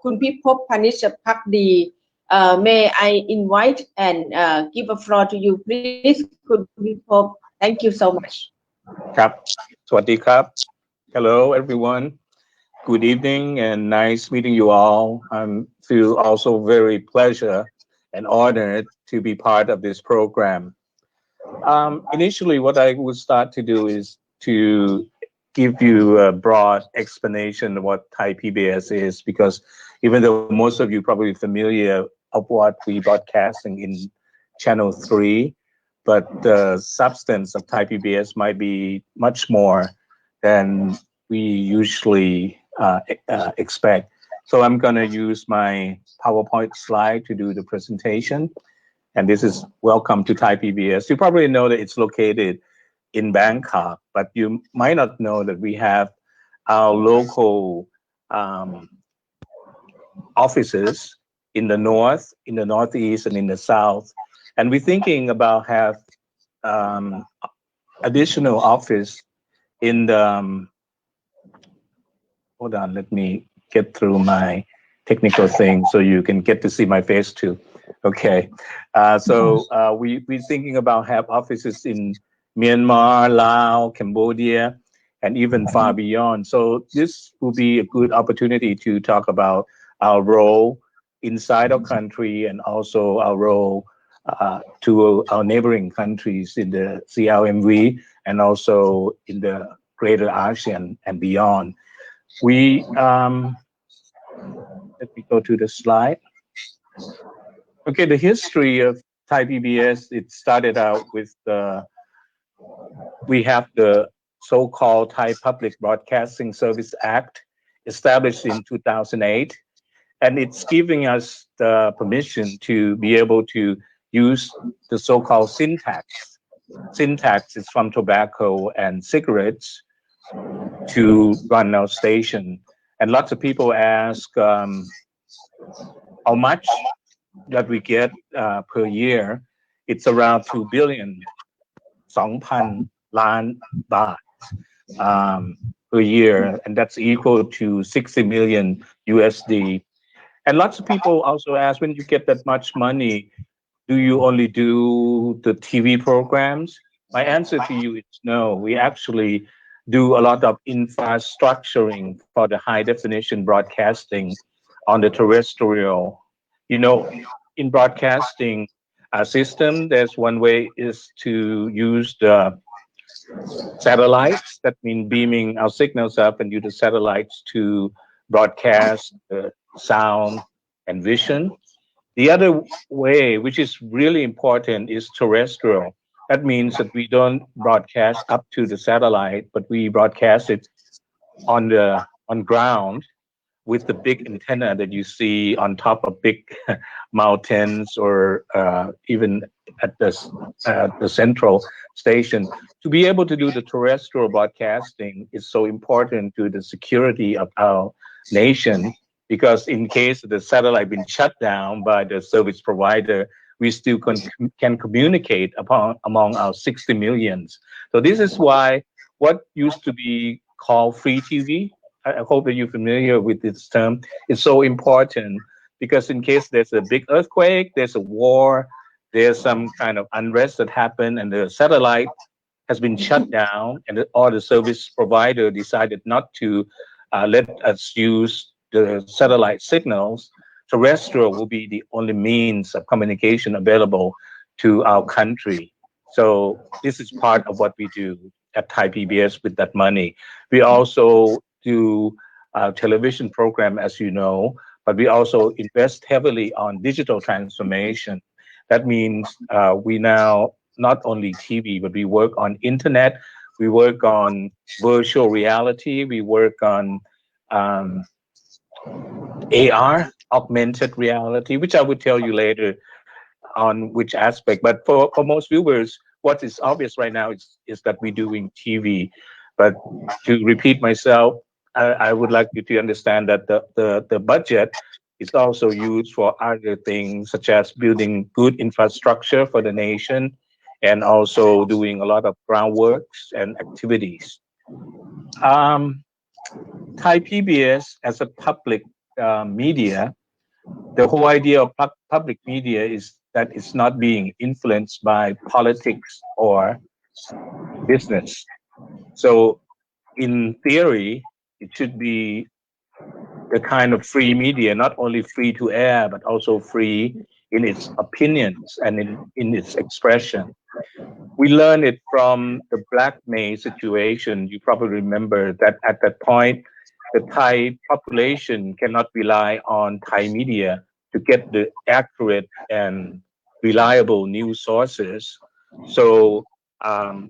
คุณพิภพ Panitchpakdi. May I invite and give a floor to you, please, คุณพิภพ. Thank you so much. ครับ สวัสดีครับ Hello everyone. Good evening and nice meeting you all. I feel also very pleasure and honored to be part of this program. Initially, what I would start to do is to give you a broad explanation of what Thai PBS is, because even though most of you are probably familiar of what we broadcasting in Channel 3, but the substance of Thai PBS might be much more than we usually expect. So I'm going to use my PowerPoint slide to do the presentation. And this is welcome to Thai PBS. You probably know that it's located in Bangkok, but you might not know that we have our local offices in the north, in the northeast, and in the south. And we're thinking about have additional office in the, hold on, let me get through my technical thing so you can get to see my face too. Okay, we're thinking about have offices in Myanmar, Laos, Cambodia, and even far beyond. So this will be a good opportunity to talk about our role inside our country and also our role to our neighboring countries in the CLMV and also in the greater ASEAN and beyond. Let me go to the slide. Okay, the history of Thai PBS, it started out with we have the so-called Thai Public Broadcasting Service Act established in 2008, and it's giving us the permission to be able to use the so-called syntax. Syntax is from tobacco and cigarettes to run our station. And lots of people ask how much that we get per year. It's around 2 billion, 2,000 ล้าน baht per year, and that's equal to 60 million USD. And lots of people also ask, when you get that much money, do you only do the TV programs? My answer to you is no. We actually do a lot of infrastructuring for the high definition broadcasting on the terrestrial. You know, in broadcasting system, there's one way is to use the satellites. That means beaming our signals up and use the satellites to broadcast the sound and vision. The other way, which is really important, is terrestrial. That means that we don't broadcast up to the satellite, but we broadcast it on ground with the big antenna that you see on top of big mountains or even at the central station. To be able to do the terrestrial broadcasting is so important to the security of our nation, because in case the satellite been shut down by the service provider, we still can communicate among our 60 millions. So this is why what used to be called free TV, I hope that you're familiar with this term, is so important, because in case there's a big earthquake, there's a war, there's some kind of unrest that happened and the satellite has been shut down and all the service provider decided not to let us use the satellite signals, terrestrial will be the only means of communication available to our country. So this is part of what we do at Thai PBS with that money. We also do a television program, as you know, but we also invest heavily on digital transformation. That means we now not only TV, but we work on internet, we work on virtual reality, we work on AR, augmented reality, which I would tell you later on which aspect. But for most viewers, what is obvious right now is that we're doing TV. But to repeat myself, I would like you to understand that the budget is also used for other things, such as building good infrastructure for the nation and also doing a lot of groundworks and activities. Thai PBS as a public media, the whole idea of public media is that it's not being influenced by politics or business. So, in theory, it should be the kind of free media, not only free to air, but also free in its opinions and in its expression. We learned it from the Black May situation. You probably remember that at that point, the Thai population cannot rely on Thai media to get the accurate and reliable news sources. So um,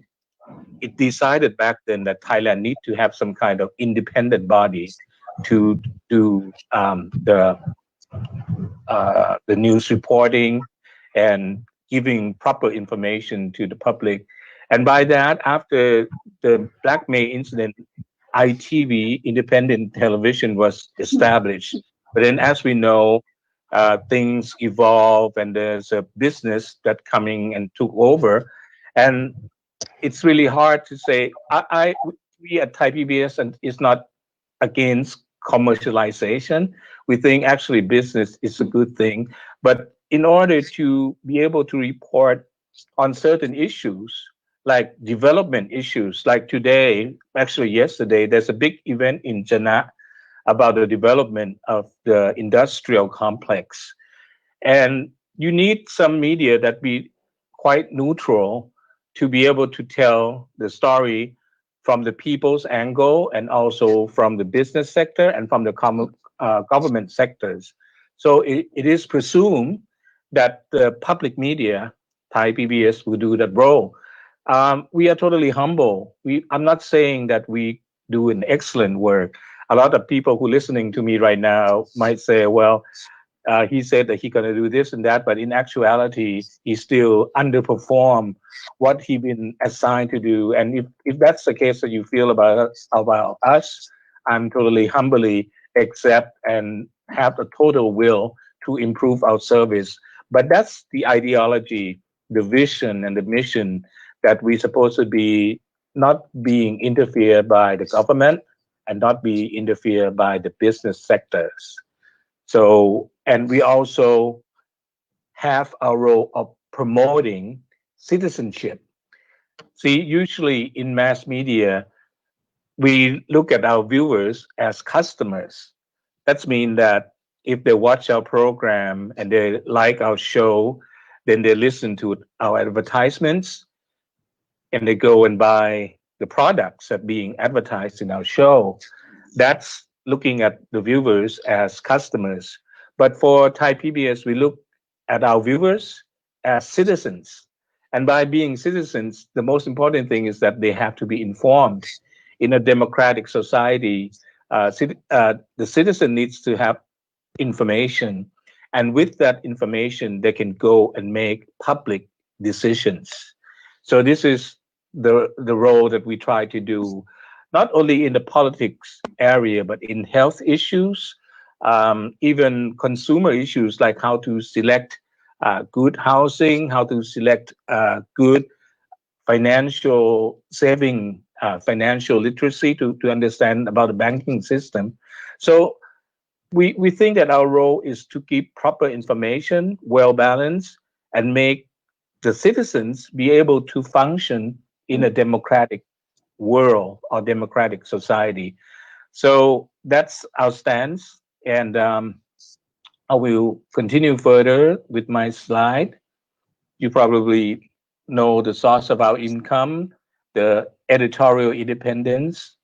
it decided back then that Thailand need to have some kind of independent body to do the news reporting and giving proper information to the public. And by that, after the Black May incident, ITV, independent television, was established. But then, as we know, things evolve, and there's a business that coming and took over, and it's really hard to say. We at Thai PBS and is not against commercialization. We think actually business is a good thing. But in order to be able to report on certain issues, like development issues, like today, actually yesterday, there's a big event in Jannah about the development of the industrial complex. And you need some media that be quite neutral to be able to tell the story from the people's angle and also from the business sector and from the government sectors. So it is presumed that the public media, Thai PBS, will do that role. We are totally humble. I'm not saying that we do an excellent work. A lot of people who listening to me right now might say, well, he said that he's going to do this and that, but in actuality, he still underperformed what he been assigned to do. And if that's the case that you feel about us, I'm totally humbly accept and have the total will to improve our service. But that's the ideology, the vision, and the mission that we're supposed to be not being interfered by the government and not be interfered by the business sectors. So, and we also have a role of promoting citizenship. See, usually in mass media, we look at our viewers as customers. That means that if they watch our program and they like our show, then they listen to our advertisements and they go and buy the products that being advertised in our show. That's looking at the viewers as customers. But for Thai PBS, we look at our viewers as citizens. And by being citizens, the most important thing is that they have to be informed. In a democratic society, the citizen needs to have information. And with that information, they can go and make public decisions. So this is the role that we try to do, not only in the politics area, but in health issues, even consumer issues like how to select good housing, how to select good financial saving, financial literacy to understand about the banking system. So we think that our role is to give proper information, well balanced, and make the citizens be able to function in a democratic world or democratic society. So that's our stance. And I will continue further with my slide. You probably know the source of our income, the editorial independence,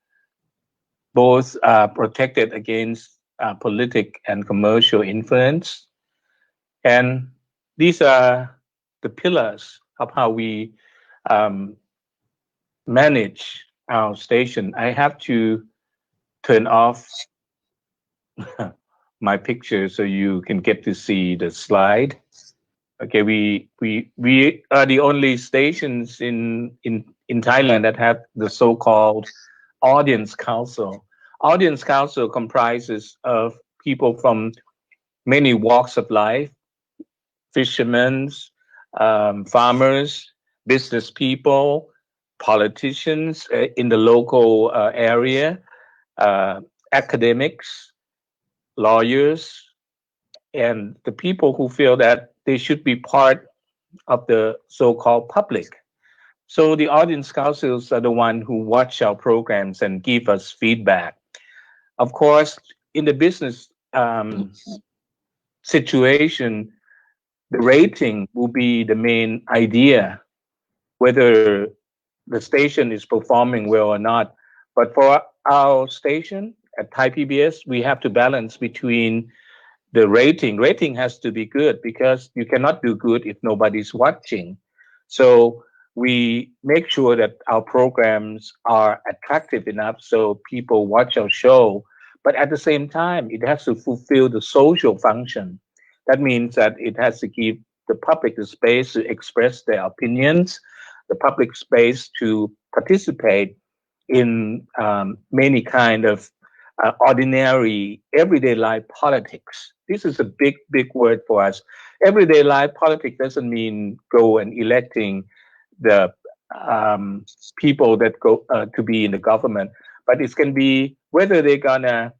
both are protected against politic and commercial influence. And these are the pillars of how we manage our station. I have to turn off my picture so you can get to see the slide. Okay, we are the only stations in Thailand that have the so-called audience council. Audience council comprises of people from many walks of life, fishermen, farmers, business people, politicians in the local area, academics, lawyers, and the people who feel that they should be part of the so-called public. So the audience councils are the one who watch our programs and give us feedback. Of course, in the business situation, the rating will be the main idea, whether the station is performing well or not. But for our station at Thai PBS, we have to balance between the rating. Rating has to be good because you cannot do good if nobody's watching. So we make sure that our programs are attractive enough so people watch our show. But at the same time, it has to fulfill the social function. That means that it has to give the public the space to express their opinions, the public space to participate in many kind of ordinary everyday life politics. This is a big, big word for us. Everyday life politics doesn't mean go and electing the people that go to be in the government, but it can be whether they're gonna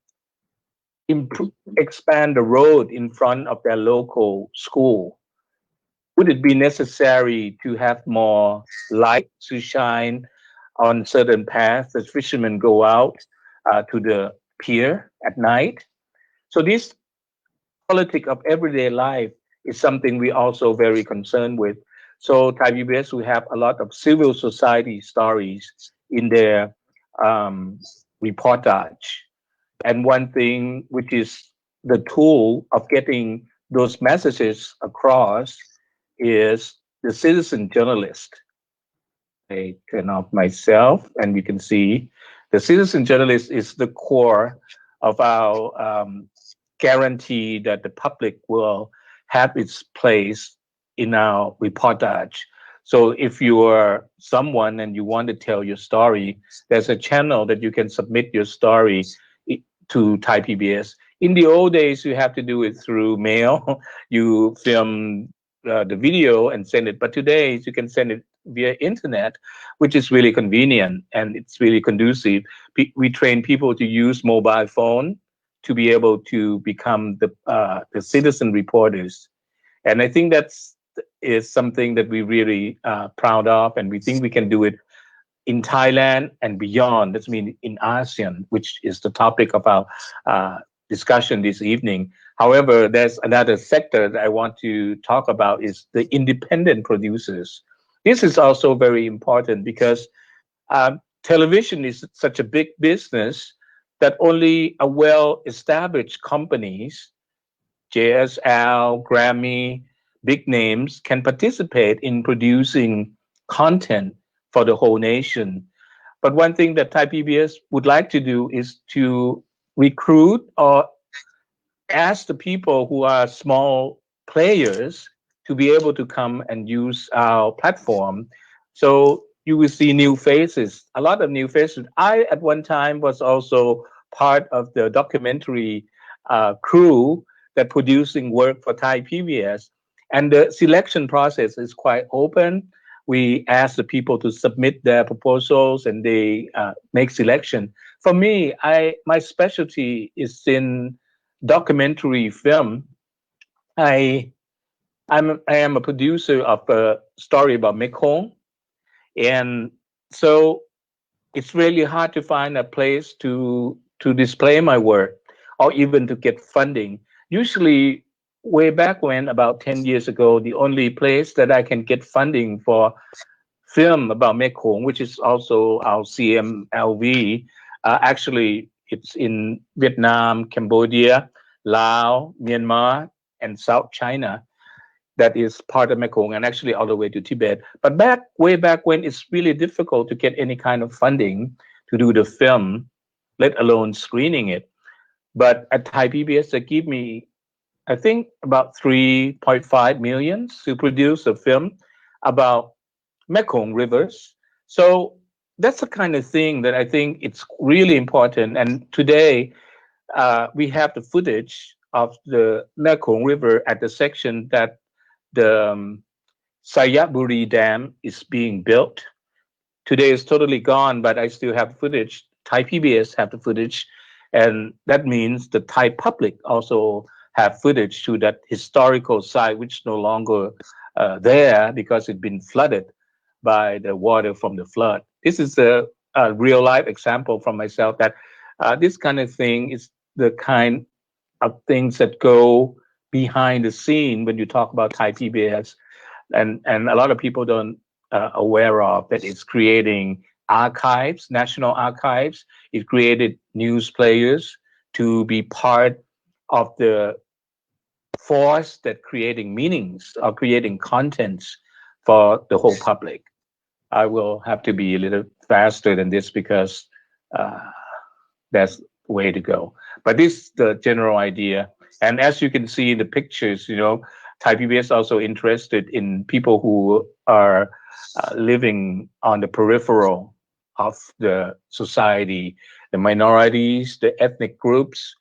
improve, expand the road in front of their local school. Would it be necessary to have more light to shine on certain paths as fishermen go out to the pier at night? So this politic of everyday life is something we also very concerned with. So Thai BBS, we have a lot of civil society stories in their reportage. And one thing which is the tool of getting those messages across is the citizen journalist. I turn off myself and we can see the citizen journalist is the core of our guarantee that the public will have its place in our reportage. So if you are someone and you want to tell your story, there's a channel that you can submit your story to Thai PBS. In the old days, you have to do it through mail. You film the video and send it. But today, you can send it via internet, which is really convenient and it's really conducive. We train people to use mobile phone to be able to become the citizen reporters. And I think that's is something that we really proud of, and we think we can do it in Thailand and beyond. That's mean in ASEAN, which is the topic of our discussion this evening. However, there's another sector that I want to talk about is the independent producers. This is also very important because television is such a big business that only a well-established companies, JSL, Grammy, big names, can participate in producing content for the whole nation. But one thing that Thai PBS would like to do is to recruit or ask the people who are small players to be able to come and use our platform. So you will see new faces, a lot of new faces. I, at one time, was also part of the documentary crew that producing work for Thai PBS. And the selection process is quite open. We ask the people to submit their proposals and they make selection. For me, my specialty is in documentary film. I am a producer of a story about Mekong, and so it's really hard to find a place to display my work or even to get funding. Usually, way back when, about 10 years ago, the only place that I can get funding for film about Mekong, which is also our CMLV, actually it's in Vietnam, Cambodia, Laos, Myanmar, and South China. That is part of Mekong and actually all the way to Tibet. But way back when, it's really difficult to get any kind of funding to do the film, let alone screening it. But at Thai PBS, they give me, I think, about 3.5 million to produce a film about Mekong rivers. So that's the kind of thing that I think it's really important. And today, we have the footage of the Mekong River at the section that the Sayaburi Dam is being built. Today is totally gone, but I still have footage. Thai PBS have the footage. And that means the Thai public also have footage to that historical site, which no longer there because it's been flooded by the water from the flood. This is a real life example from myself that this kind of thing is the kind of things that go behind the scene when you talk about Thai PBS, and a lot of people don't aware of that it's creating archives, national archives. It created news players to be part of the force that creating meanings or creating contents for the whole public. I will have to be a little faster than this because uh, that's the way to go. But this is the general idea. And as you can see in the pictures, Thai PBS also interested in people who are living on the peripheral of the society, the minorities, the ethnic groups,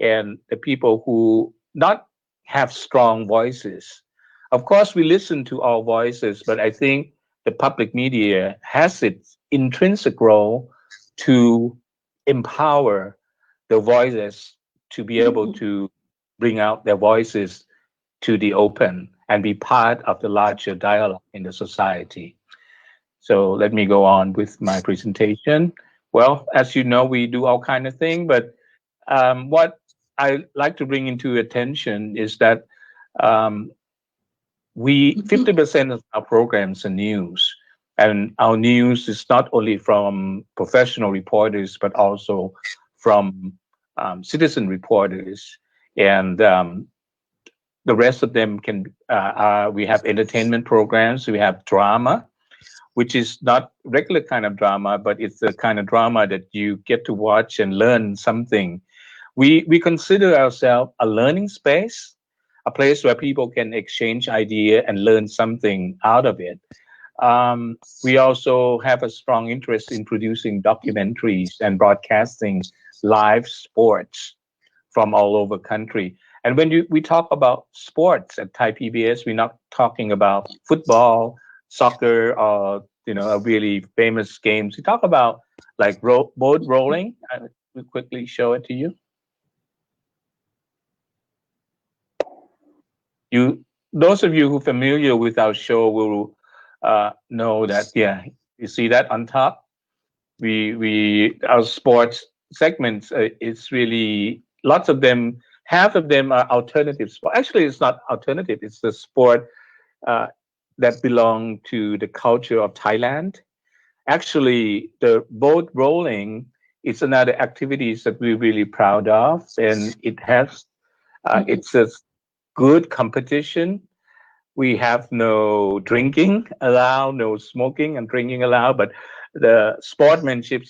and the people who not have strong voices. Of course, we listen to all voices, but I think the public media has its intrinsic role to empower the voices to be able to bring out their voices to the open and be part of the larger dialogue in the society. So let me go on with my presentation. Well, as you know, we do all kind of things, but what I like to bring into attention is that um, we 50% of our programs are news, and our news is not only from professional reporters but also from citizen reporters, and the rest of them can. We have entertainment programs, we have drama, which is not regular kind of drama, but it's the kind of drama that you get to watch and learn something. We consider ourselves a learning space, a place where people can exchange idea and learn something out of it. We also have a strong interest in producing documentaries and broadcasting live sports from all over country. And when we talk about sports at Thai PBS, we're not talking about football, soccer, or a really famous games. We talk about like boat rolling. I will quickly show it to you. Those of you who are familiar with our show will know that. Yeah, you see that on top. We our sports segments. It's really lots of them. Half of them are alternative sport. Actually, it's not alternative. It's the sport uh, that belong to the culture of Thailand. Actually, the boat rolling is another activities that we're really proud of, and it has it's a good competition. We have no drinking allowed, no smoking and drinking allowed, but the sportsmanship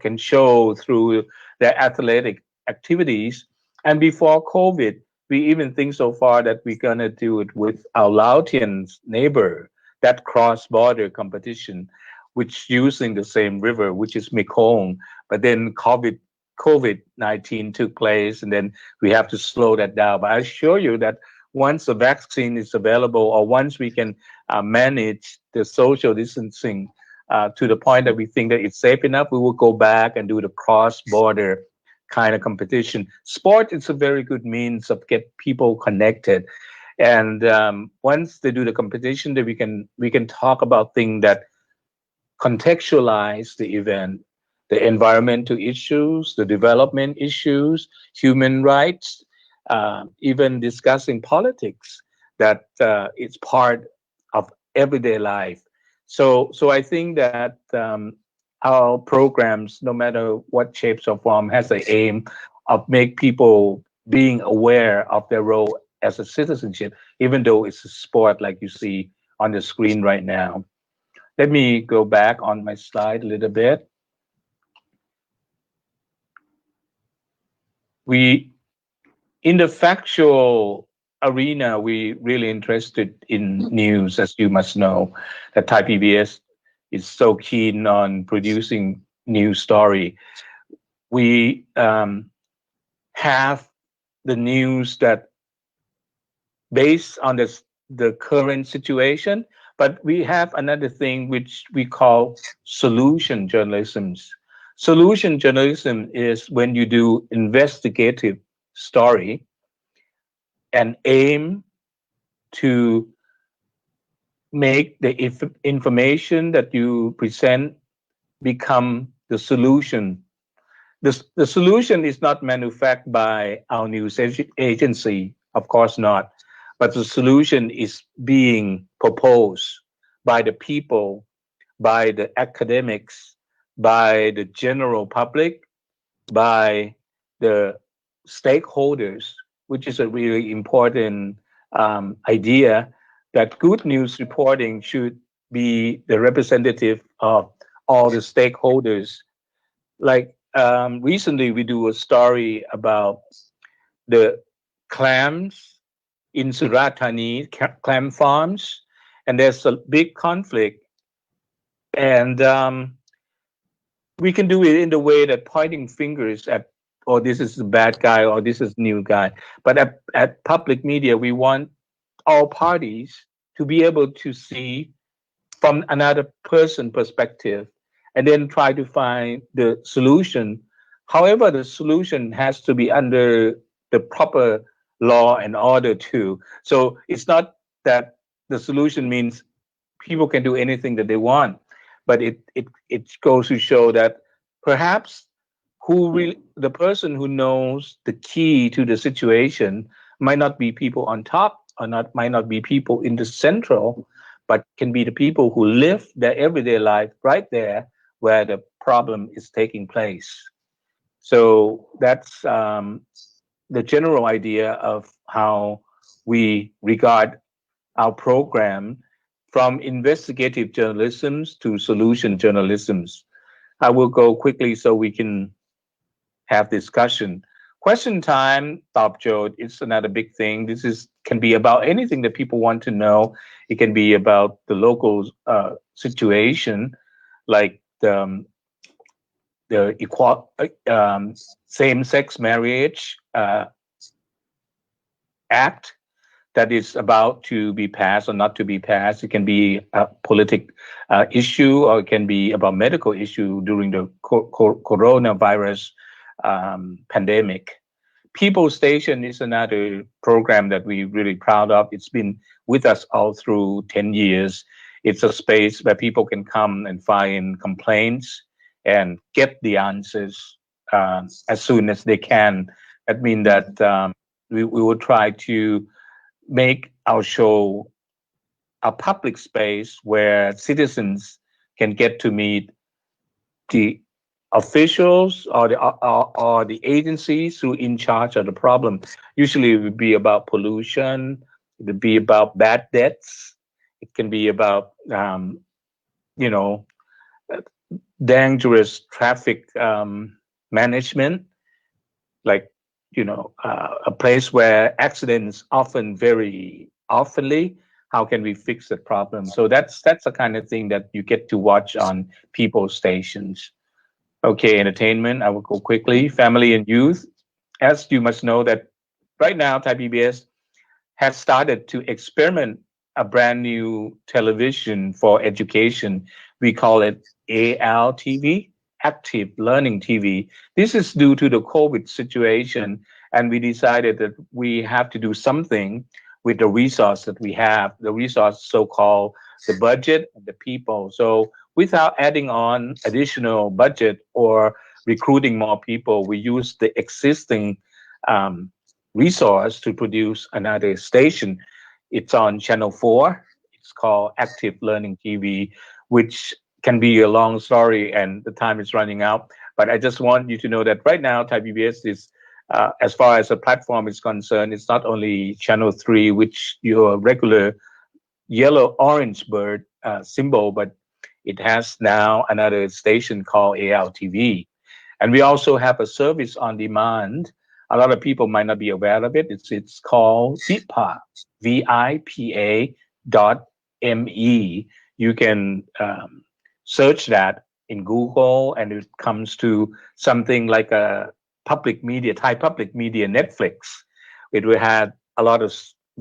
can show through their athletic activities. And before COVID, we even think so far that we're gonna do it with our Laotian neighbor, that cross-border competition, which using the same river, which is Mekong. But then COVID-19 took place, and then we have to slow that down. But I assure you that once the vaccine is available, or once we can manage the social distancing to the point that we think that it's safe enough, we will go back and do the cross-border kind of competition. Sport is a very good means of get people connected, and once they do the competition, then we can talk about things that contextualize the event, the environmental issues, the development issues, human rights, even discussing politics that it's part of everyday life. So I think that our programs, no matter what shapes or form, has the aim of make people being aware of their role as a citizenship, even though it's a sport like you see on the screen right now. Let me go back on my slide a little bit. We, in the factual arena, we really interested in news, as you must know, that Thai PBS is so keen on producing news story. We have the news that based on the current situation, but we have another thing which we call solution journalism. Solution journalism is when you do investigative story and aim to make the information that you present become the solution. The solution is not manufactured by our news agency, of course not, but the solution is being proposed by the people, by the academics, by the general public, by the stakeholders, which is a really important idea that good news reporting should be the representative of all the stakeholders. Like recently, we do a story about the clams in Surat Thani, clam farms, and there's a big conflict. And we can do it in the way that pointing fingers at, oh, this is the bad guy, or this is new guy. But at public media, we want all parties to be able to see from another person perspective and then try to find the solution. However, the solution has to be under the proper law and order too. So it's not that the solution means people can do anything that they want, but it goes to show that perhaps the person who knows the key to the situation might not be people on top, or might not be people in the central, but can be the people who live their everyday life right there where the problem is taking place. So that's the general idea of how we regard our program, from investigative journalism to solution journalism. I will go quickly so we can have discussion. Question time, Top Joe, it's another big thing. Can be about anything that people want to know. It can be about the local situation, like the same-sex marriage act that is about to be passed or not to be passed. It can be a political issue, or it can be about medical issue during the coronavirus pandemic. People Station is another program that we're really proud of. It's been with us all through 10 years. It's a space where people can come and file complaints and get the answers as soon as they can. That means that we will try to make our show a public space where citizens can get to meet the officials or the agencies who are in charge of the problem. Usually it would be about pollution, it would be about bad debts, it can be about you know dangerous traffic management, like a place where accidents happen very oftenly. How can we fix the problem? So that's the kind of thing that you get to watch on People Stations. Okay, entertainment, I will go quickly. Family and youth. As you must know that right now, Thai Bbs has started to experiment a brand new television for education. We call it ALTV, Active Learning TV. This is due to the COVID situation, and we decided that we have to do something with the resource that we have, the resource so-called the budget and the people. So without adding on additional budget or recruiting more people, we use the existing resource to produce another station. It's on Channel 4. It's called Active Learning TV, which can be a long story and the time is running out. But I just want you to know that right now, Thai Bbs is, as far as the platform is concerned, it's not only Channel 3, which your regular yellow-orange bird symbol, but it has now another station called ALTV. And we also have a service on demand. A lot of people might not be aware of it. It's called VIPA, VIPA.me. You can search that in Google, and it comes to something like a public media, Thai public media Netflix. It will have a lot of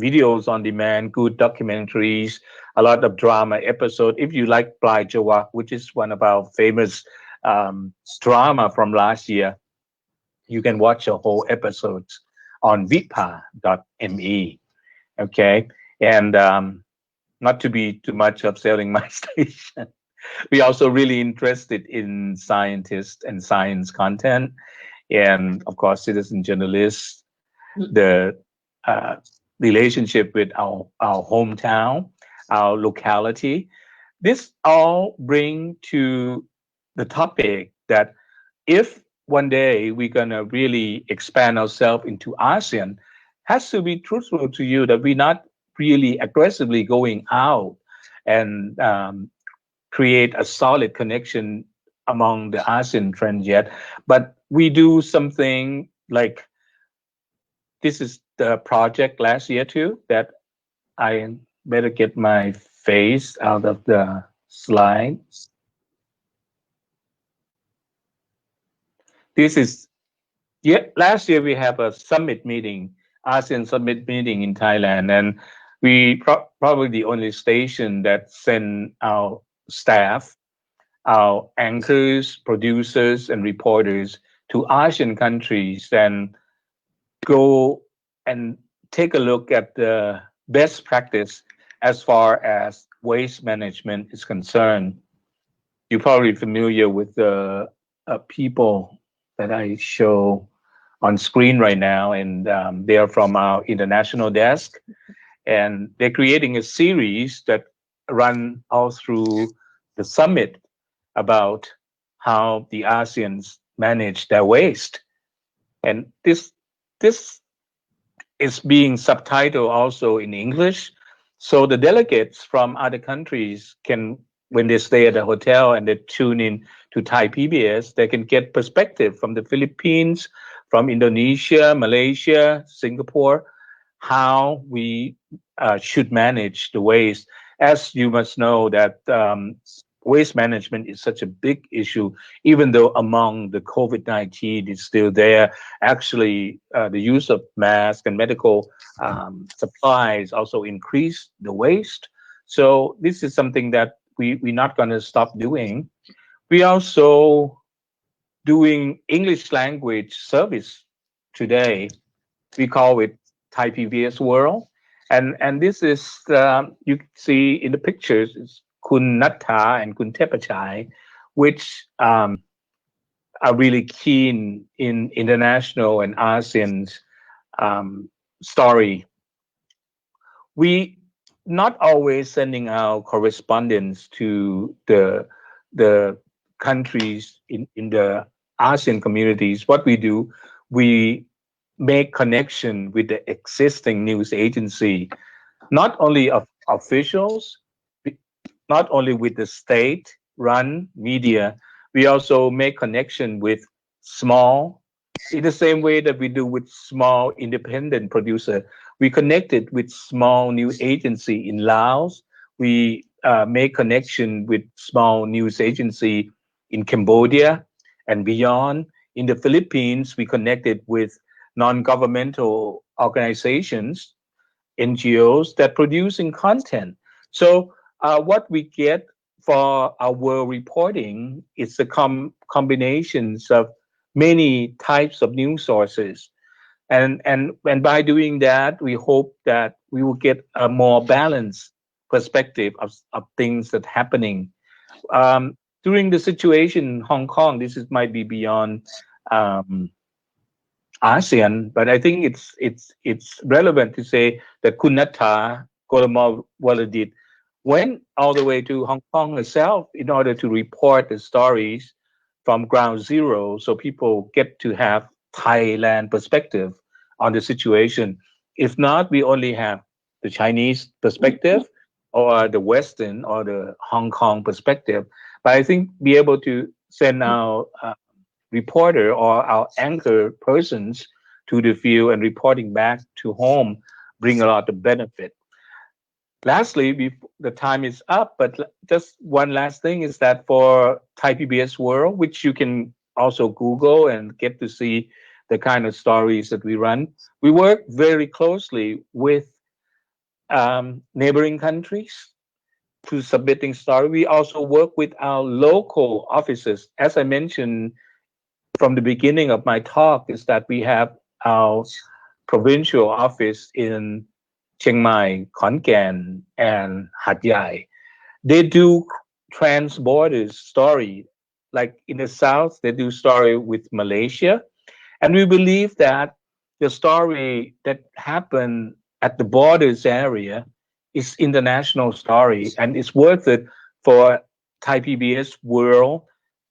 videos on demand, good documentaries, a lot of drama episode. If you like Blai Jawak, which is one of our famous drama from last year, you can watch a whole episode on vipa.me. Okay, and not to be too much of selling my station, we also really interested in scientists and science content, and of course, citizen journalists, the relationship with our hometown, our locality. This all bring to the topic that if one day we're gonna really expand ourselves into ASEAN, has to be truthful to you that we're not really aggressively going out and create a solid connection among the ASEAN trends yet, but we do something like this is the project last year too that I better get my face out of the slides. This is last year we have a summit meeting, ASEAN summit meeting in Thailand, and we probably the only station that send our staff, our anchors, producers, and reporters to Asian countries and go and take a look at the best practice as far as waste management is concerned. You're probably familiar with the people that I show on screen right now, and they are from our international desk, and they're creating a series that run all through the summit about how the ASEANs manage their waste, and this is being subtitled also in English, so the delegates from other countries can, when they stay at a hotel and they tune in to Thai Bbs, they can get perspective from the Philippines, from Indonesia, Malaysia, Singapore, how we should manage the waste. As you must know that waste management is such a big issue, even though among the COVID-19 is still there. Actually, the use of masks and medical supplies also increase the waste. So this is something that we're not going to stop doing. We also doing English language service today. We call it Thai PBS World. And this is, you see in the pictures, is Kun Natta and Kun Tepachai, which are really keen in international and ASEAN's story. We not always sending out correspondence to the countries in the ASEAN communities. What we do, we make connection with the existing news agency, not only of officials, not only with the state-run media, we also make connection with small, in the same way that we do with small independent producer. We connected with small news agency in Laos. We make connection with small news agency in Cambodia and beyond. In the Philippines, we connected with non-governmental organizations, NGOs that producing content. So what we get for our reporting is the combinations of many types of news sources. And by doing that, we hope that we will get a more balanced perspective of things that happening. During the situation in Hong Kong, might be beyond ASEAN, but I think it's relevant to say that Kunata Kolomal Waladit went all the way to Hong Kong herself in order to report the stories from ground zero, so people get to have Thailand perspective on the situation. If not, we only have the Chinese perspective or the Western or the Hong Kong perspective. But I think be able to send our reporter or our anchor persons to the field and reporting back to home bring a lot of benefit. Lastly, the time is up, but just one last thing is that for Thai PBS World, which you can also Google and get to see the kind of stories that we run, we work very closely with neighboring countries. to submitting story, we also work with our local offices. As I mentioned from the beginning of my talk, is that we have our provincial office in Chiang Mai, Khon Kaen, and Hat Yai. They do trans-border story. Like in the south, they do story with Malaysia. And we believe that the story that happened at the borders area is international story, and it's worth it for Thai PBS World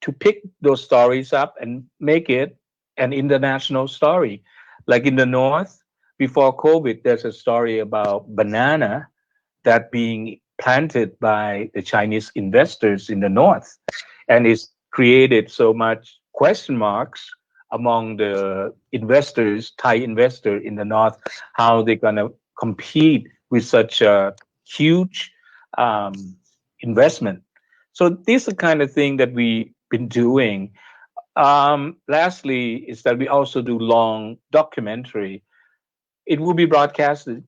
to pick those stories up and make it an international story. Like in the north, before COVID, there's a story about banana that being planted by the Chinese investors in the north, and it's created so much question marks among the investors, Thai investor in the north, how they're gonna compete with such a huge um, investment. So this is the kind of thing that we've been doing. Lastly, is that we also do long documentary. It will be broadcasting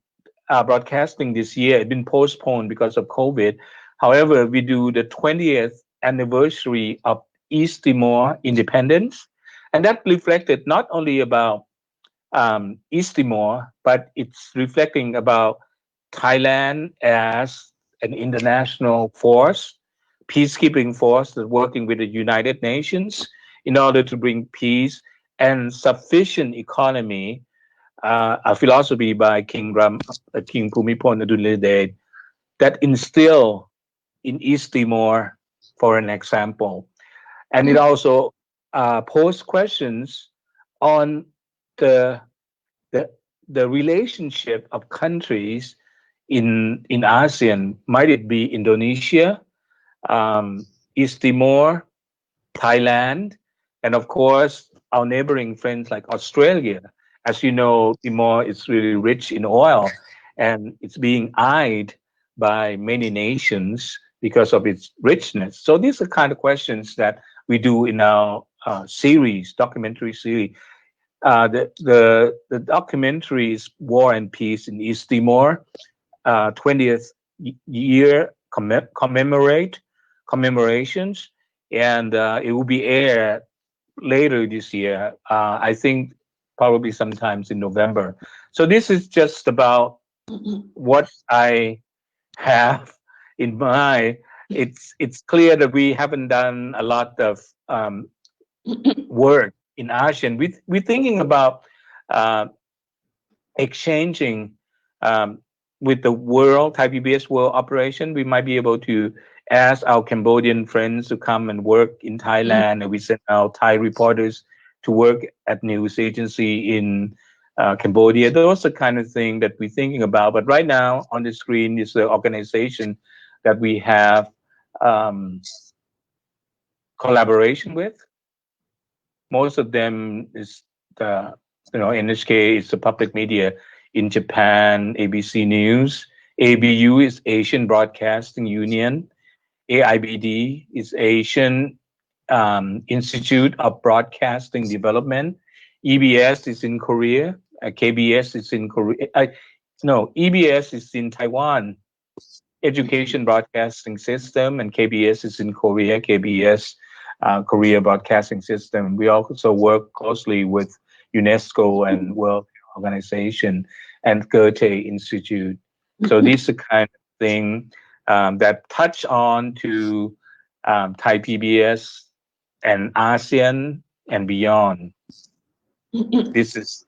this year. It's been postponed because of COVID. However, we do the 20th anniversary of East Timor independence, and that reflected not only about East Timor, but it's reflecting about Thailand as an international force, peacekeeping force that's working with the United Nations in order to bring peace and sufficient economy. A philosophy by King Bhumibol Adulyadej that instill in East Timor, for an example, and it also pose questions on the the the relationship of countries in ASEAN. Might it be Indonesia, East Timor, Thailand, and of course our neighboring friends like Australia. As you know, Timor is really rich in oil, and it's being eyed by many nations because of its richness. So these are kind of questions that we do in our documentary series. The documentary is War and Peace in East Timor, 20th year commemorations, and it will be aired later this year. I think probably sometimes in November. So this is just about what I have in mind. It's clear that we haven't done a lot of work in ASEAN. We're thinking about uh, exchanging with the Thai PBS World operation. We might be able to ask our Cambodian friends to come and work in Thailand, and we send our Thai reporters to work at news agency in Cambodia. Those are the kind of thing that we're thinking about. But right now on the screen is the organization that we have collaboration with. Most of them is NHK is the public media in Japan, ABC News. ABU is Asian Broadcasting Union. AIBD is Asian Institute of Broadcasting Development. EBS is in Korea. KBS is in Korea. EBS is in Taiwan. Education Broadcasting System, and KBS is in Korea. KBS, Korea Broadcasting System. We also work closely with UNESCO and World Organization and Goethe Institute. So these are kind of things that touch on to Thai PBS and ASEAN and beyond. This is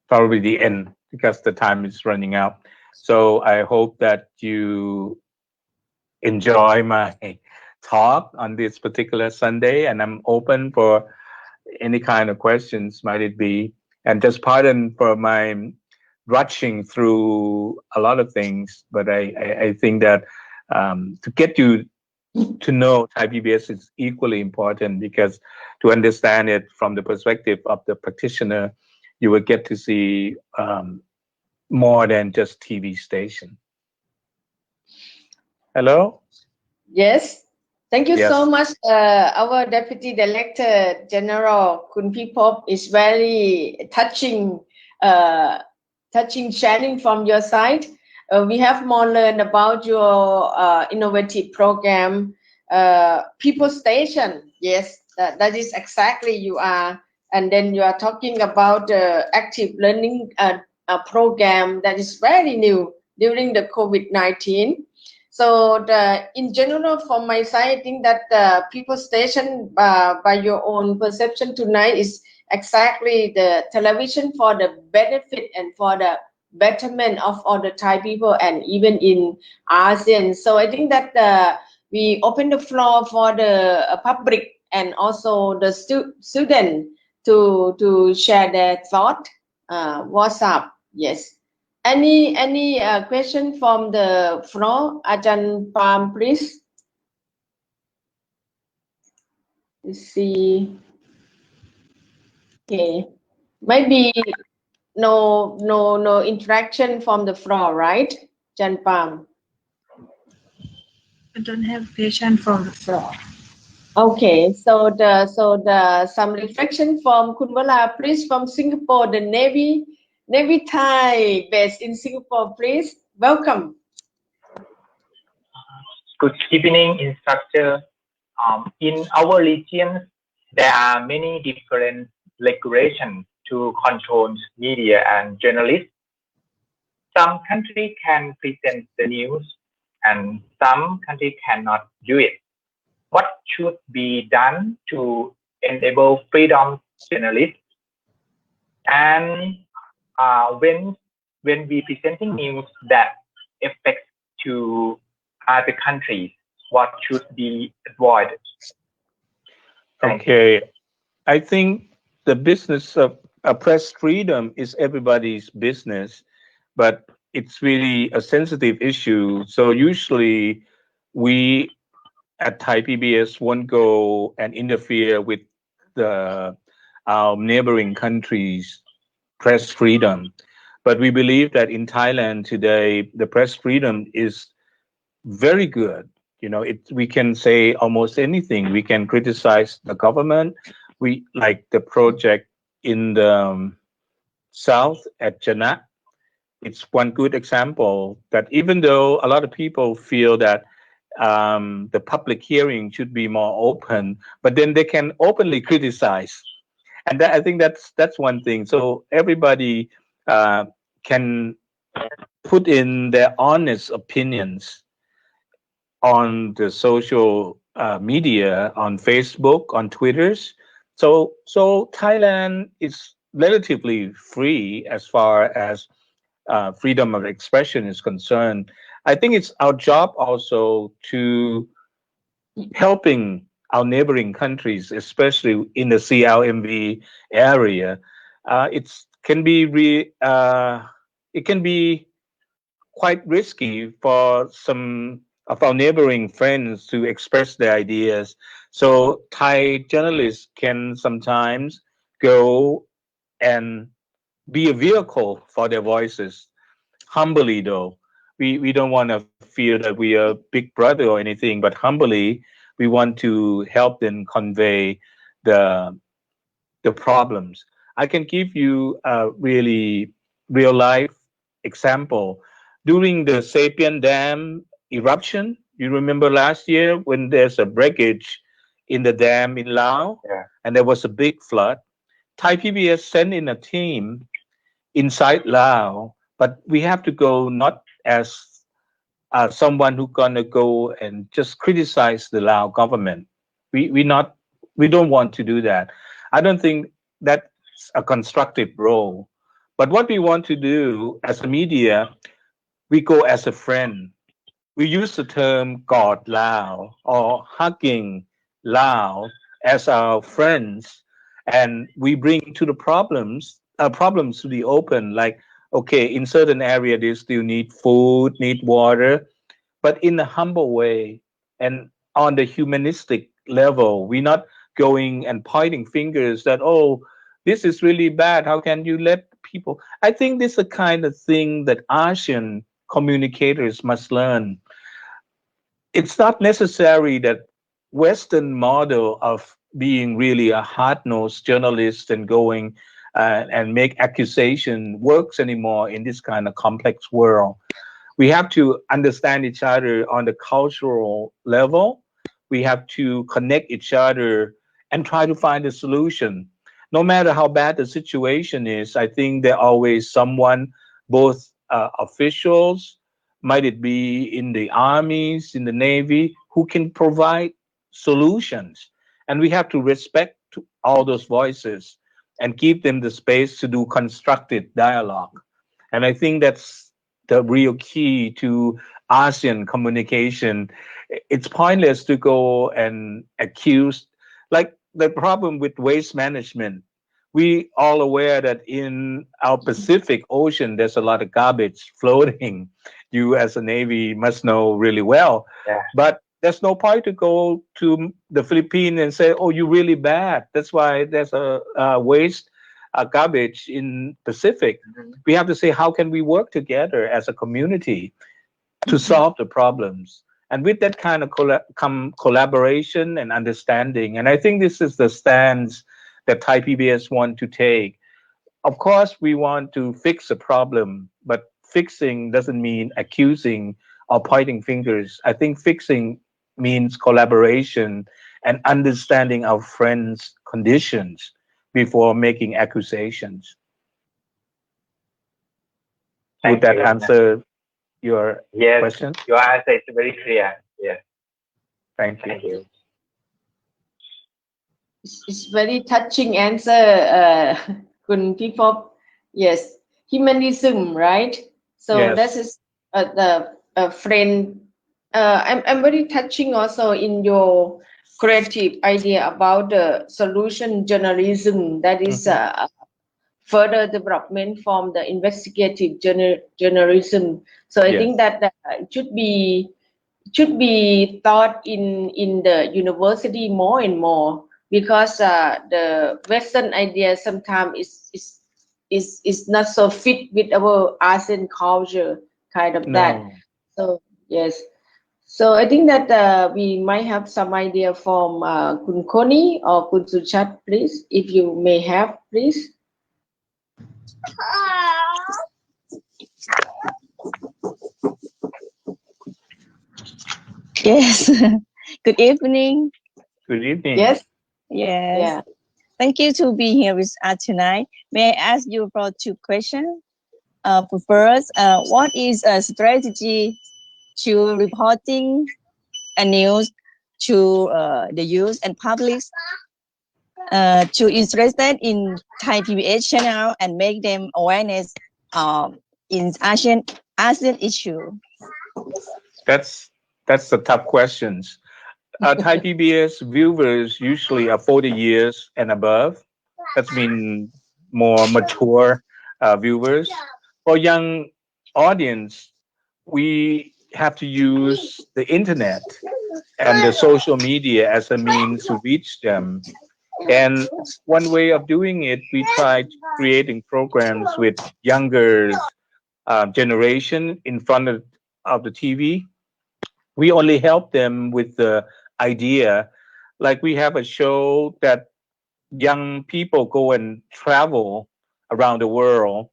probably the end because the time is running out. So I hope that you enjoy my talk on this particular Sunday, and I'm open for any kind of questions might it be. And just pardon for my rushing through a lot of things, but I think that to get you to know Thai PBS is equally important, because to understand it from the perspective of the practitioner, you will get to see more than just TV station. Hello? Yes. Thank you Yes. so much. Our Deputy Director General, Kun Pipope, is very touching sharing from your side. We have more learned about your innovative program, People Station. Yes, that is exactly you are. And then you are talking about active learning program that is very new during the COVID-19. So in general, from my side, I think that People Station, by your own perception tonight, is exactly the television for the benefit and for the betterment of all the Thai people and even in ASEAN. So I think that we open the floor for the public and also the student to share their thought. What's up? Yes. Any question from the floor? Ajahn Palm, please. Let's see. Okay. Maybe no interaction from the floor, right? Ajahn Palm. I don't have question from the floor. Okay, so the some reflection from Kunwala, please, from Singapore, the Navy Thai based in Singapore, please. Welcome. Good evening, instructor. In our region, there are many different regulations to control media and journalists. Some countries can present the news and some countries cannot do it. What should be done to enable freedom journalists? And when we presenting news that affects to other countries, what should be avoided? Okay, I think the business of press freedom is everybody's business, but it's really a sensitive issue. So usually we at Thai Bbs won't go and interfere with our neighboring countries' press freedom. But we believe that in Thailand today, the press freedom is very good. You know, we can say almost anything. We can criticize the government. We like the project in the south at Janat. It's one good example that even though a lot of people feel that the public hearing should be more open, but then they can openly criticize, and I think that's one thing. So everybody can put in their honest opinions on the social media, on Facebook, on Twitters. So Thailand is relatively free as far as freedom of expression is concerned. I think it's our job also to helping our neighboring countries, especially in the CLMV area. It can be quite risky for some of our neighboring friends to express their ideas. So Thai journalists can sometimes go and be a vehicle for their voices. Humbly though, we don't want to feel that we are big brother or anything, but humbly we want to help them convey the problems. I can give you a really real life example. During the Sapien Dam eruption, you remember last year when there's a breakage in the dam in Laos, and there was a big flood. Thai PBS sent in a team inside Laos, but we have to go not as someone who's gonna go and just criticize the Lao government. We don't want to do that. I don't think that's a constructive role. But what we want to do as a media, we go as a friend. We use the term God Lao or hugging Lao as our friends, and we bring to the problems to the open. Like, okay, in certain area they still need food, need water, but in a humble way and on the humanistic level. We're not going and pointing fingers that, oh, this is really bad. How can you let people? I think this is the kind of thing that ASEAN communicators must learn. It's not necessary that Western model of being really a hard-nosed journalist and going and make accusation works anymore in this kind of complex world. We have to understand each other on the cultural level. We have to connect each other and try to find a solution. No matter how bad the situation is, I think there always someone, both officials, might it be in the armies, in the navy, who can provide solutions. And we have to respect all those voices and give them the space to do constructive dialogue. And I think that's the real key to ASEAN communication. It's pointless to go and accuse, like the problem with waste management. We all aware that in our Pacific Ocean, there's a lot of garbage floating. You as a Navy must know really well. Yeah. But there's no point to go to the Philippines and say, "Oh, you're really bad. That's why there's a waste garbage in Pacific." We have to say, how can we work together as a community to solve the problems? And with that kind of come collaboration and understanding. And I think this is the stance that Thai PBS want to take. Of course, we want to fix a problem, but fixing doesn't mean accusing or pointing fingers. I think fixing means collaboration and understanding our friends' conditions before making accusations. Would that answer your question? Your answer is very clear. Yes. Thank you. Thank you. It's very touching answer, Kun Pipope. Yes, humanism, right? So Yes. that is the friend. I'm very touching also in your creative idea about the solution journalism. That is further development from the investigative journalism. So I think that it should be taught in the university more and more, because the Western idea sometimes is not so fit with our ASEAN culture, kind of that. So yes. So I think that we might have some idea from Kun Koni or Kun Suchat, please, if you may have, please. Yes. Good evening. Good evening. Yes. Yes. Yeah. Thank you to be here with us tonight. May I ask you for two questions? First, what is a strategy to reporting a news to the youth and public to interested in Thai PBS channel and make them awareness in ASEAN issue? That's the tough questions. Thai PBS viewers usually are 40 years and above. That's mean more mature viewers. For young audience, we have to use the internet and the social media as a means to reach them. And one way of doing it, we tried creating programs with younger generation in front of the TV. We only help them with the idea. Like we have a show that young people go and travel around the world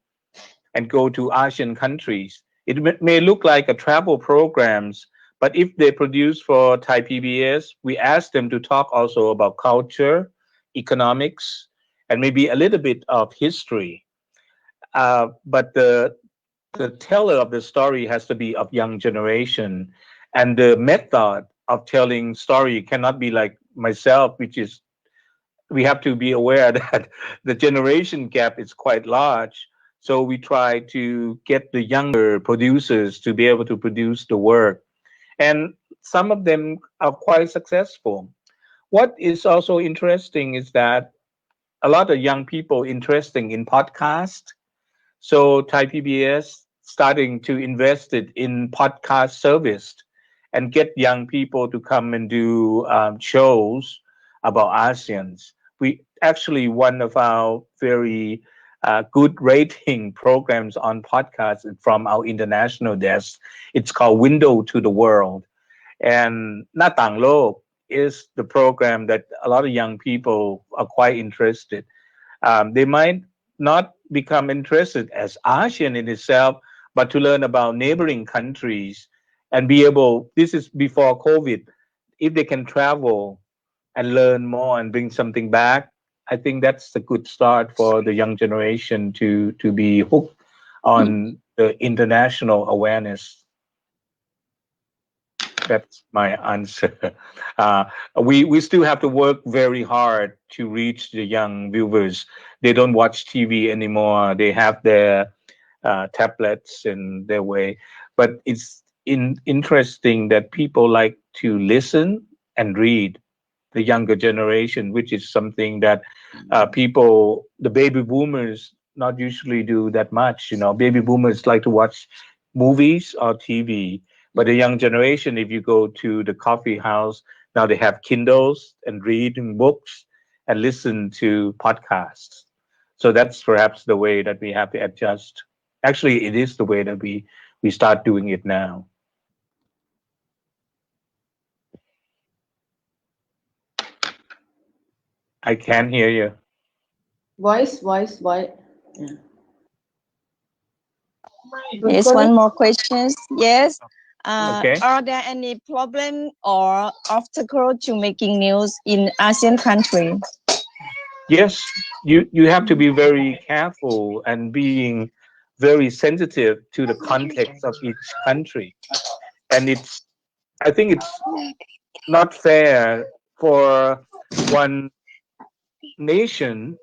and go to ASEAN countries. It may look like a travel programs, but if they produce for Thai PBS, we ask them to talk also about culture, economics, and maybe a little bit of history. But the teller of the story has to be of young generation, and the method of telling story cannot be like myself, which is we have to be aware that the generation gap is quite large. So we try to get the younger producers to be able to produce the work, and some of them are quite successful. What is also interesting is that a lot of young people interested in podcast. So Thai PBS starting to invest it in podcast service and get young people to come and do shows about ASEANs. We actually one of our very good rating programs on podcasts from our international desk. It's called Window to the World, and หน้าต่างโลก is the program that a lot of young people are quite interested. They might not become interested as ASEAN in itself, but to learn about neighboring countries and be able, this is before COVID, if they can travel and learn more and bring something back, I think that's a good start for the young generation to be hooked on the international awareness. That's my answer. We still have to work very hard to reach the young viewers. They don't watch TV anymore. They have their tablets in their way. But it's interesting that people like to listen and read, the younger generation, which is something that people, the baby boomers, not usually do that much. You know, baby boomers like to watch movies or TV, but the young generation, if you go to the coffee house, now they have Kindles and reading books and listen to podcasts. So that's perhaps the way that we have to adjust. Actually, it is the way that we start doing it now. I can't hear you. Voice. Yeah. Yes, one more question. Yes. Okay. Are there any problem or obstacle to making news in ASEAN country? Yes, you have to be very careful and being very sensitive to the context of each country. And I think it's not fair for one nation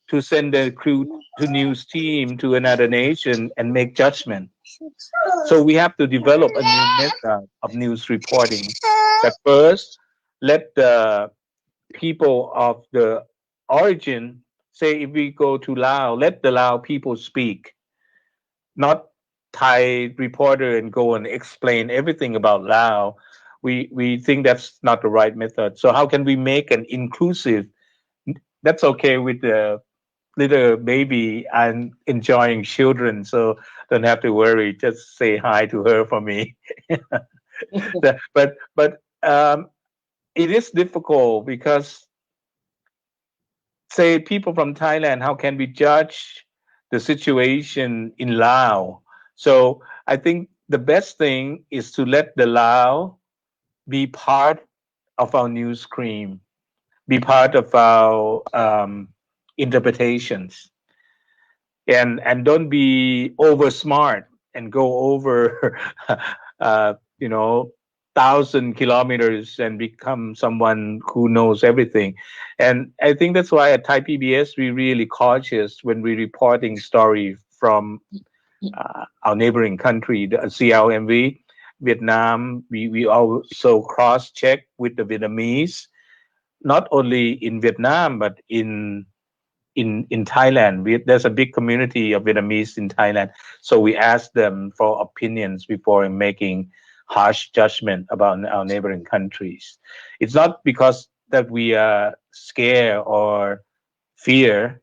to send a crew to news team to another nation and make judgment. So we have to develop a new method of news reporting. That first, let the people of the origin, say if we go to Laos, let the Lao people speak, not Thai reporter and go and explain everything about Lao. We think that's not the right method. So how can we make an inclusive? That's okay with the little baby and enjoying children, so don't have to worry. Just say hi to her for me. But it is difficult because, say, people from Thailand, how can we judge the situation in Laos? So I think the best thing is to let the Lao be part of our news stream, be part of our interpretations, and don't be over smart and go over you know, 1,000 kilometers and become someone who knows everything. And I think that's why at Thai PBS we really cautious when we reporting story from our neighboring country, the CLMV, Vietnam. We also cross check with the Vietnamese, not only in Vietnam but in Thailand. There's a big community of Vietnamese in Thailand, so we ask them for opinions before making harsh judgment about our neighboring countries. It's not because that we are scared or fear,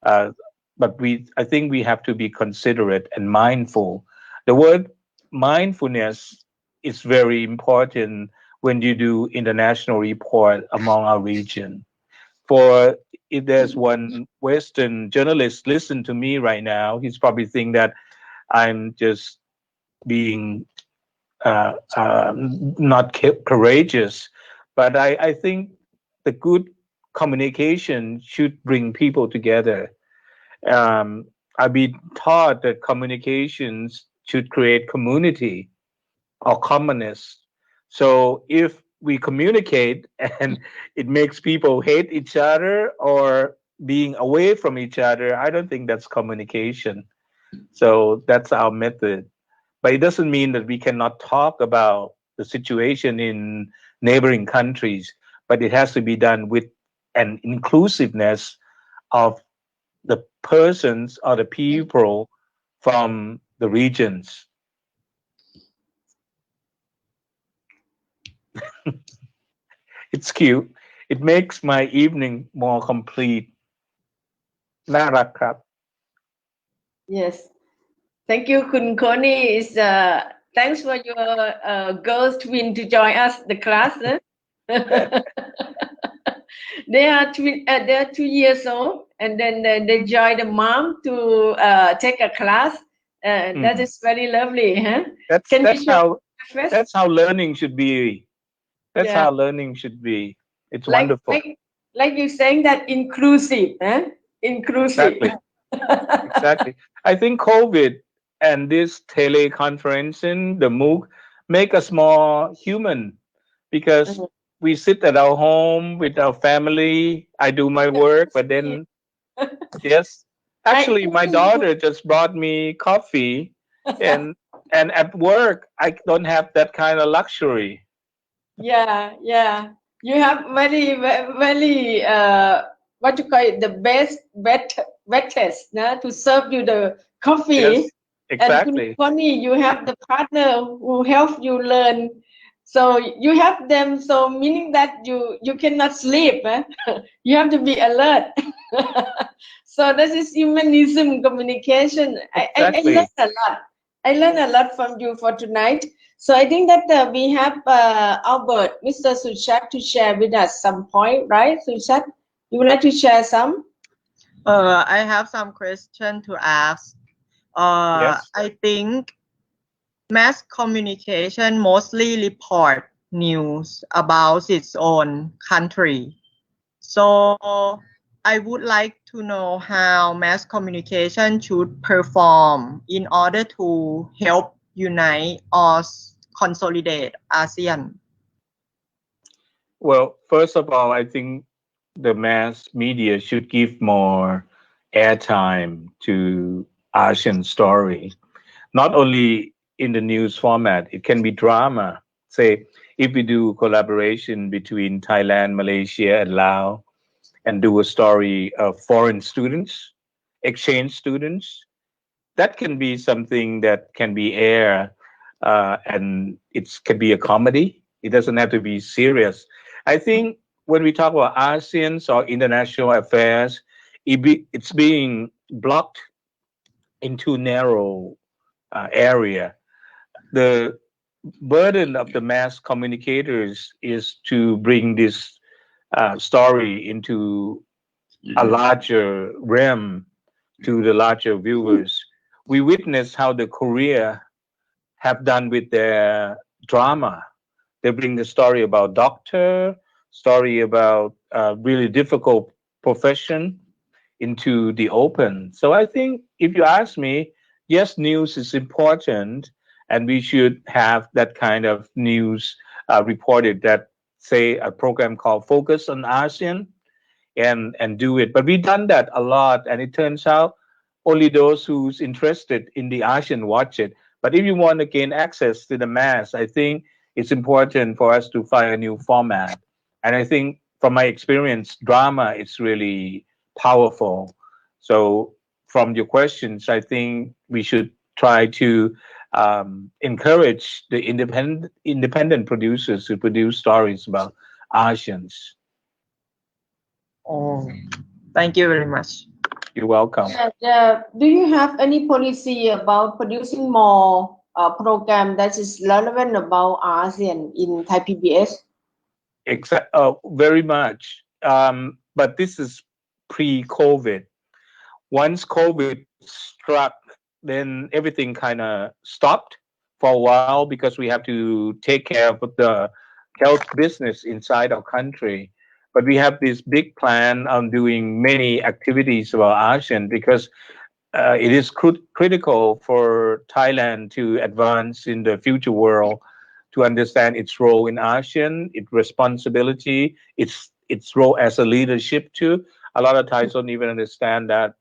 but I think we have to be considerate and mindful. The word mindfulness is very important when you do international report among our region. For if there's one Western journalist listen to me right now, he's probably think that I'm just being not courageous. But I think the good communication should bring people together. I've been taught that communications should create community or commonness. So if we communicate and it makes people hate each other or being away from each other, I don't think that's communication. So that's our method. But it doesn't mean that we cannot talk about the situation in neighboring countries, but it has to be done with an inclusiveness of the persons or the people from the regions. It's cute. It makes my evening more complete. น่ารักครับ Yes. Thank you, Kun Koni. Thanks for your girls twin to join us the class. They are twin. They are 2 years old, and then they join the mom to take a class. That is very lovely, huh? That's Can that's you show how first? that's how learning should be. That's Yeah. how learning should be. It's Like wonderful. like you saying that inclusive, huh? Inclusive. Exactly. Exactly. I think COVID and this teleconferencing, the MOOC, make us more human because Mhm. we sit at our home with our family. I do my work, but then yes, I actually, my daughter just brought me coffee, and at work I don't have that kind of luxury. yeah, yeah. You have very what you call it, the best vetters, nah, to serve you the coffee. Yes, And exactly. funny, you have the partner who help you learn. So you have them, so meaning that you cannot sleep. Eh? You have to be alert. So this is humanism communication. I Exactly. learned a lot. I learned a lot from you for tonight. So I think that we have Albert, Mr. Suchat, to share with us some point, right? Suchat, you would like to share some? I have some question to ask. Yes. I think mass communication mostly report news about its own country. So I would like to know how mass communication should perform in order to help unite or consolidate ASEAN. Well, first of all, I think the mass media should give more airtime to ASEAN story, not only in the news format. It can be drama. Say, if we do collaboration between Thailand, Malaysia, and Laos, and do a story of foreign students, exchange students, that can be something that can be air, and it can be a comedy. It doesn't have to be serious. I think when we talk about ASEAN or international affairs, it's being blocked into narrow area. The burden of the mass communicators is to bring this story into a larger realm to the larger viewers. We witness how the Korea have done with their drama. They bring the story about doctor, story about really difficult profession into the open. So I think if you ask me, yes, news is important, and we should have that kind of news reported. That say a program called Focus on ASEAN and do it. But we've done that a lot, and it turns out only those who's interested in the ASEAN watch it. But if you want to gain access to the mass, I think it's important for us to find a new format. And I think from my experience, drama is really powerful. So from your questions, I think we should try to encourage the independent producers to produce stories about ASEANs. Oh, thank you very much. You're welcome. Do you have any policy about producing more program that is relevant about ASEAN in Thai PBS? Very much. But this is pre-COVID. Once COVID struck, then everything kind of stopped for a while because we have to take care of the health business inside our country. But we have this big plan on doing many activities about ASEAN because it is critical for Thailand to advance in the future world, to understand its role in ASEAN, its responsibility, its role as a leadership too. A lot of Thais don't even understand that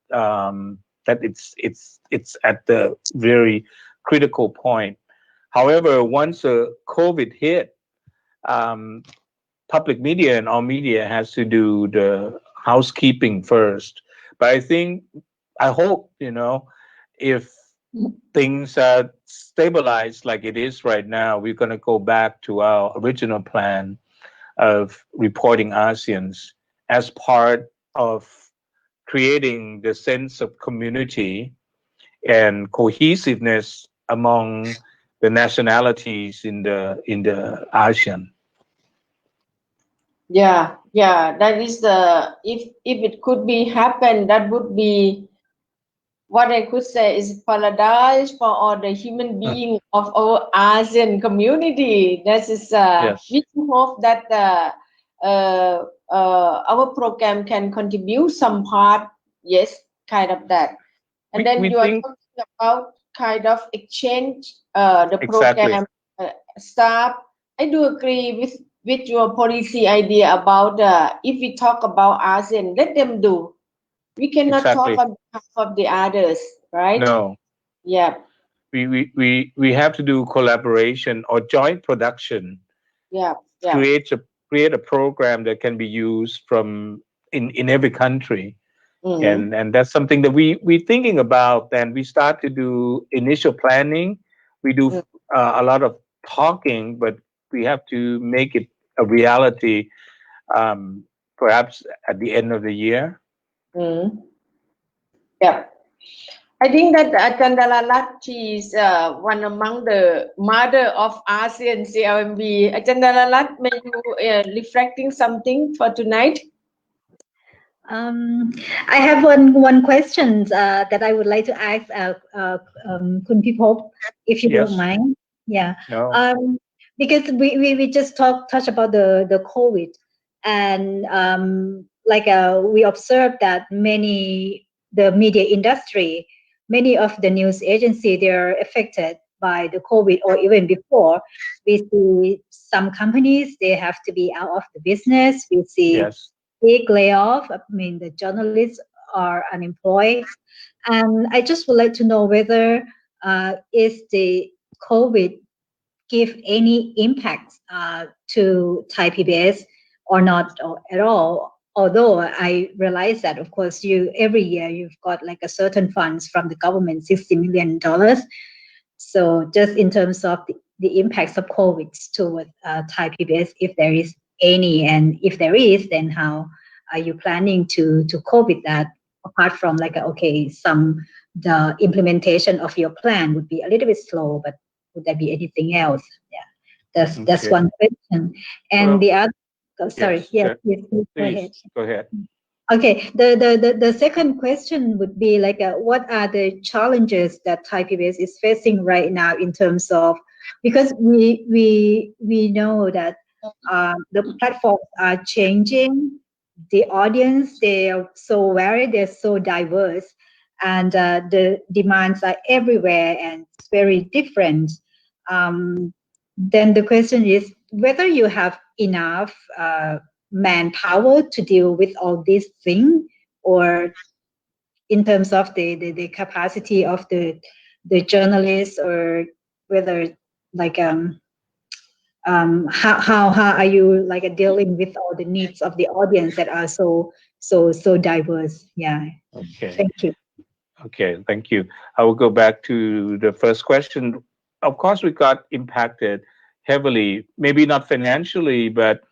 that it's at the very critical point. However, once COVID hit, um, public media and all media has to do the housekeeping first. But I hope, if things are stabilized like it is right now, we're going to go back to our original plan of reporting ASEANs as part of creating the sense of community and cohesiveness among the nationalities in the ASEAN. Yeah, that is if it could be happen, that would be what I could say is paradise for all the human beings of our ASEAN community. That is, Yes. we hope that our program can contribute some part. Yes, kind of that. And then We you are think talking about kind of exchange the exactly. program staff. I do agree with your policy idea about if we talk about ASEAN, let them do. We cannot Exactly. talk on behalf of the others, right? No, Yeah, we have to do collaboration or joint production. yeah, yeah. Create a program that can be used from in every country. Mm-hmm. And that's something that we're thinking about, and we start to do initial planning. We do a lot of talking, but we have to make it a reality, perhaps at the end of the year. Mm-hmm. Yeah. I think that Ajahn she is one among the mother of ASEAN CLMB. Ajahn may you reflecting something for tonight? I have one question that I would like to ask Kun Pipope, if you don't Yes. mind. Yeah. No. Because we just touch about the COVID, and we observed that the media industry, many of the news agency, they are affected by the COVID, or even before. We see some companies, they have to be out of the business. We see Yes. big layoff. I mean, the journalists are unemployed, and I just would like to know whether is the COVID give any impact to Thai PBS or not at all. Although I realize that, of course, every year you've got like a certain funds from the government, $60 million. So just in terms of the impacts of COVID to Thai PBS, if there is any, and if there is, then how are you planning to cope with that? Apart from the implementation of your plan would be a little bit slow, but would there be anything else? Yeah, that's Okay. one question. And Well, the other, sorry, yes, yes, please go ahead. Go ahead. Okay, the second question would be what are the challenges that Thai PBS is facing right now in terms of, because we know that the platforms are changing, the audience, they are so varied, they're so diverse, and the demands are everywhere and it's very different. Then the question is whether you have enough manpower to deal with all these things, or in terms of the capacity of the journalists, or whether how are you dealing with all the needs of the audience that are so diverse? Yeah. Okay. Thank you. Okay, thank you. I will go back to the first question. Of course, we got impacted heavily, maybe not financially, but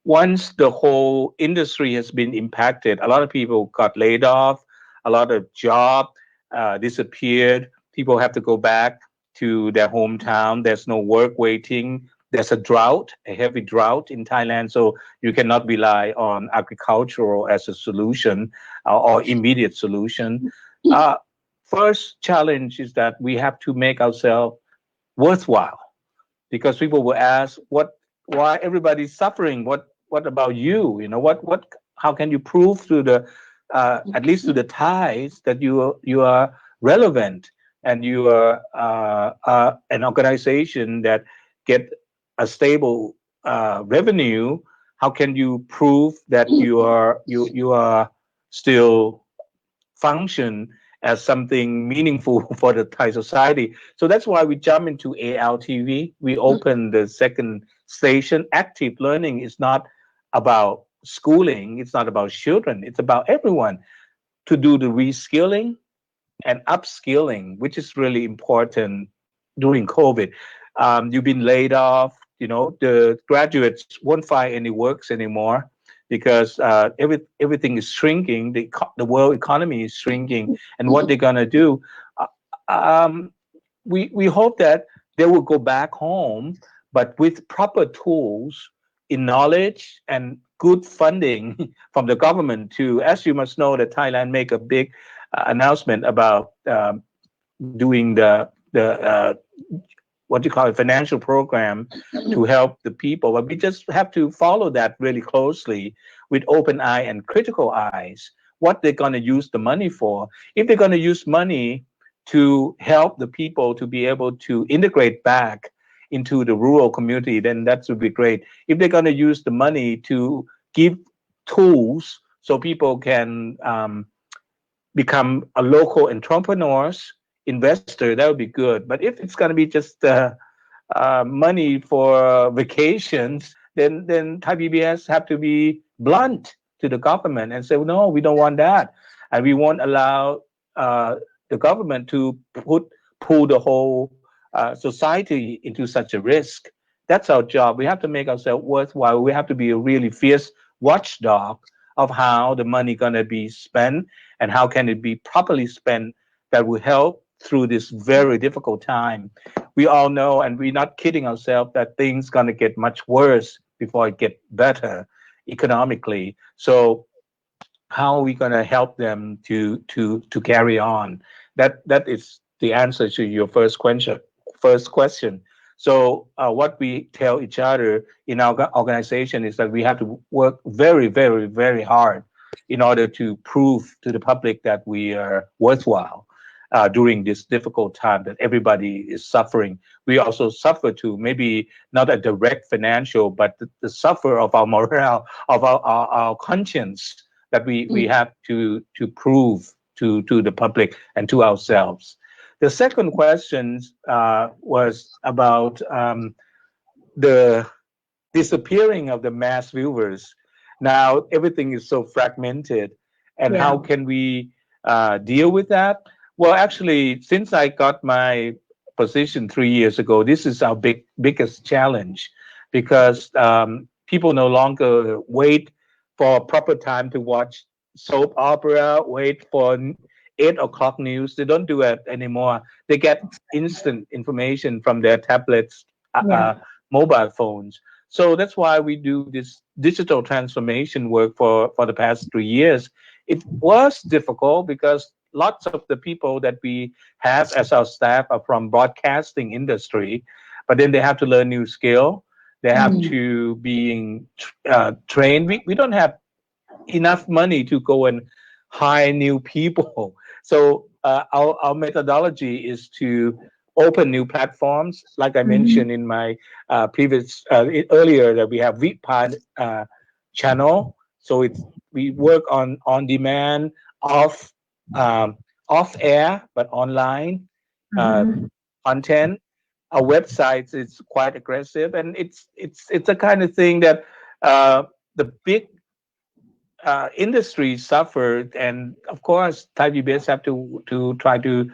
once the whole industry has been impacted, a lot of people got laid off, a lot of jobs disappeared. People have to go back to their hometown. There's no work waiting. There's a heavy drought in Thailand, so you cannot rely on agricultural as a solution or immediate solution. First challenge is that we have to make ourselves worthwhile, because people will ask, why everybody's suffering? What about you? You know, how can you prove to the at least to the Thais that you are relevant, and you are an organization that get a stable revenue? How can you prove that you are still function as something meaningful for the Thai society? So that's why we jump into ALTV. We open the second station. Active learning is not about schooling. It's not about children. It's about everyone to do the reskilling and upskilling, which is really important during COVID. You've been laid off. You know, the graduates won't find any works anymore, because everything is shrinking. The world economy is shrinking, and what they're gonna do? We hope that they will go back home, but with proper tools, in knowledge and good funding from the government too. As you must know, that Thailand make a big announcement about doing the what you call a financial program to help the people, but we just have to follow that really closely with open eye and critical eyes. What they're going to use the money for? If they're going to use money to help the people to be able to integrate back into the rural community, then that would be great. If they're going to use the money to give tools so people can become a local entrepreneurs, investor, that would be good. But if it's going to be just money for vacations, then Thai Bbs have to be blunt to the government and say, no, we don't want that, and we won't allow the government to pull the whole society into such a risk. That's our job. We have to make ourselves worthwhile. We have to be a really fierce watchdog of how the money gonna be spent and how can it be properly spent that will help through this very difficult time. We all know, and we're not kidding ourselves, that things gonna get much worse before it get better economically. So how are we gonna help them to carry on? That is the answer to your first question. So what we tell each other in our organization is that we have to work very, very, very hard in order to prove to the public that we are worthwhile during this difficult time that everybody is suffering. We also suffer too, maybe not a direct financial, but the suffer of our morale, of our conscience that we have to prove to the public and to ourselves. The second question was about the disappearing of the mass viewers. Now everything is so fragmented, and how can we deal with that? Well, actually, since I got my position 3 years ago, this is our biggest challenge, because people no longer wait for proper time to watch soap opera, wait for 8 o'clock news. They don't do it anymore. They get instant information from their tablets, mobile phones. So that's why we do this digital transformation work for the past 3 years. It was difficult because lots of the people that we have as our staff are from broadcasting industry, but then they have to learn new skill. They have to be trained. We don't have enough money to go and hire new people. So our methodology is to open new platforms. Like I mentioned in my previous earlier, that we have VPod channel. So we work on demand, off air, but online content. Our websites is quite aggressive, and it's a kind of thing that the big industry suffered, and of course Thai Bbs have to try to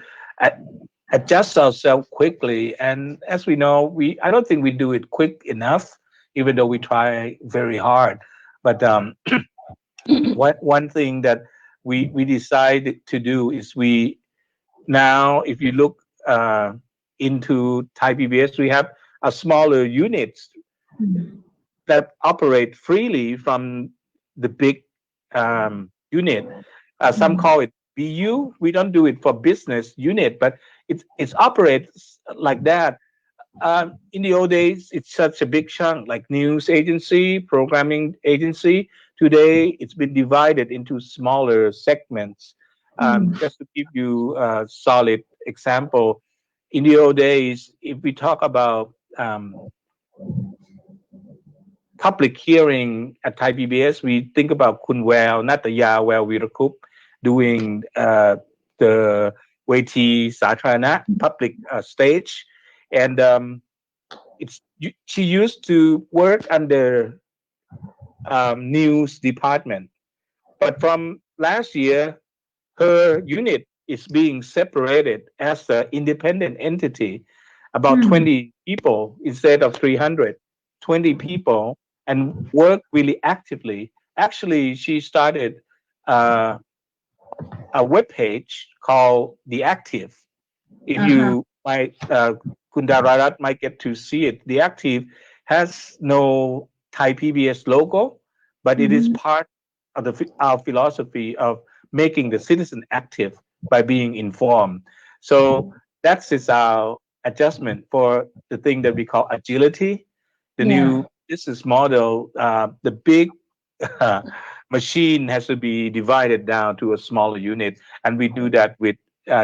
adjust ourselves quickly. And as we know, I don't think we do it quick enough, even though we try very hard. But one thing that we decided to do is now, if you look into Thai Bbs, we have a smaller units that operate freely from the big unit. Some call it BU. We don't do it for business unit, but it's operates like that. In the old days, it's such a big chunk, like news agency, programming agency. Today, it's been divided into smaller segments. Just to give you a solid example, in the old days, if we talk about public hearing at Thai Bbs, we think about Kun Well, Nataya Well Virakup doing the Waiti Satharana public stage, and she used to work under news department, but from last year, her unit is being separated as an independent entity, about 20 people instead of 300, 20 people, and work really actively. Actually, she started a web page called The Active. If you might, Kundararat might get to see it. The Active has no Thai PBS logo, but it is part of our philosophy of making the citizen active by being informed. So that's is our adjustment for the thing that we call agility. The new business model, the big machine has to be divided down to a smaller unit, and we do that with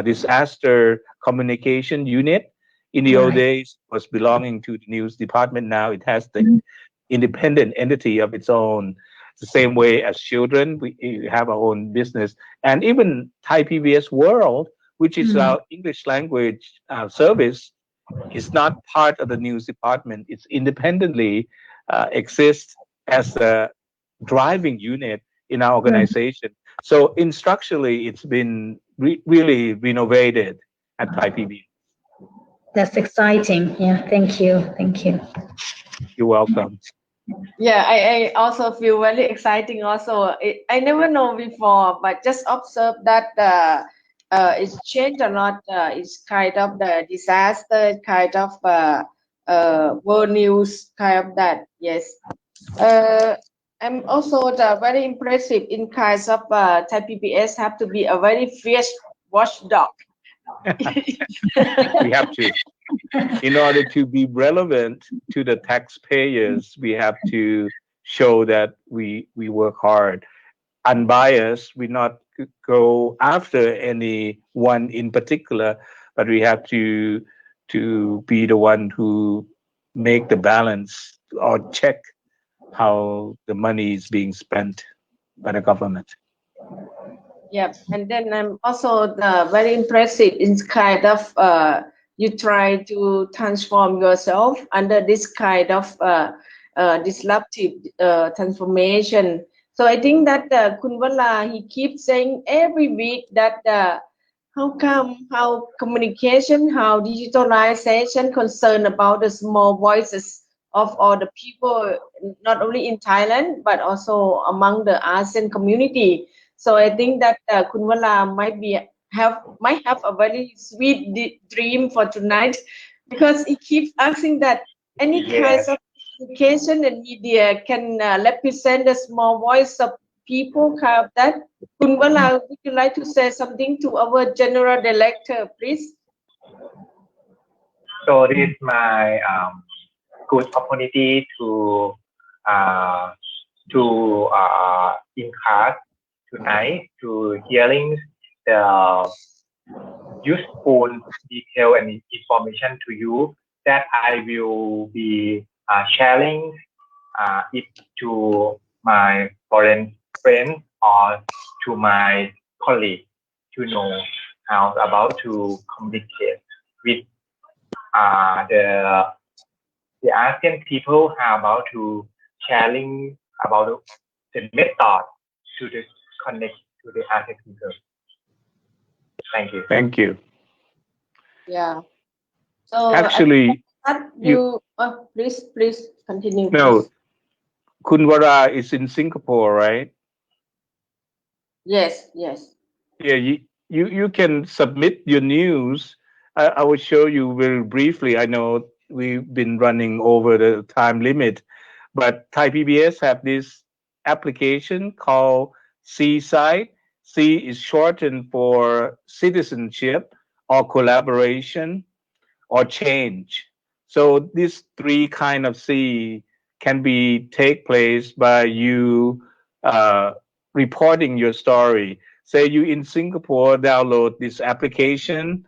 disaster communication unit. In the old days, it was belonging to the news department. Now it has the independent entity of its own. The same way as children, we have our own business, and even Thai PBS World, which is our English language service, is not part of the news department. It's independently exists as a driving unit in our organization. So instructionally, it's been really renovated at Thai PBS. That's exciting. Yeah, thank you. Thank you. You're welcome. Yeah, I also feel very exciting also. I never know before, but just observe that it's changed a lot. It's kind of the disaster, kind of world news, kind of that. Yes. I'm also very impressive in kinds of Thai PBS have to be a very fierce watchdog. We have to. In order to be relevant to the taxpayers, we have to show that we work hard, unbiased. We not go after any one in particular, but we have to be the one who make the balance or check how the money is being spent by the government. Yeah, and then I'm also very impressive in kind of you try to transform yourself under this kind of disruptive transformation. So I think that Kun Vala, he keeps saying every week that how communication, how digitalization concern about the small voices of all the people, not only in Thailand but also among the ASEAN community. So I think that Kun Vala might have a very sweet dream for tonight, because he keeps asking that any kinds of communication and media can represent the small voice of people. Kind of that. Kun Vala, would you like to say something to our general director, please? So this is my good opportunity to in class tonight to hearing the useful detail and information to you that I will be sharing it to my foreign friends or to my colleagues to know how about to communicate with the ASEAN people, how about to sharing about the method to the connect to the ASEAN people. Thank you. Thank you. Yeah. So actually, please continue. No, Please. Kun Vara is in Singapore, right? Yes. Yeah, you can submit your news. I will show you very briefly. I know we've been running over the time limit, but Thai PBS have this application called Seaside. C is shortened for citizenship or collaboration or change. So these three kind of C can be take place by you reporting your story. Say you in Singapore, download this application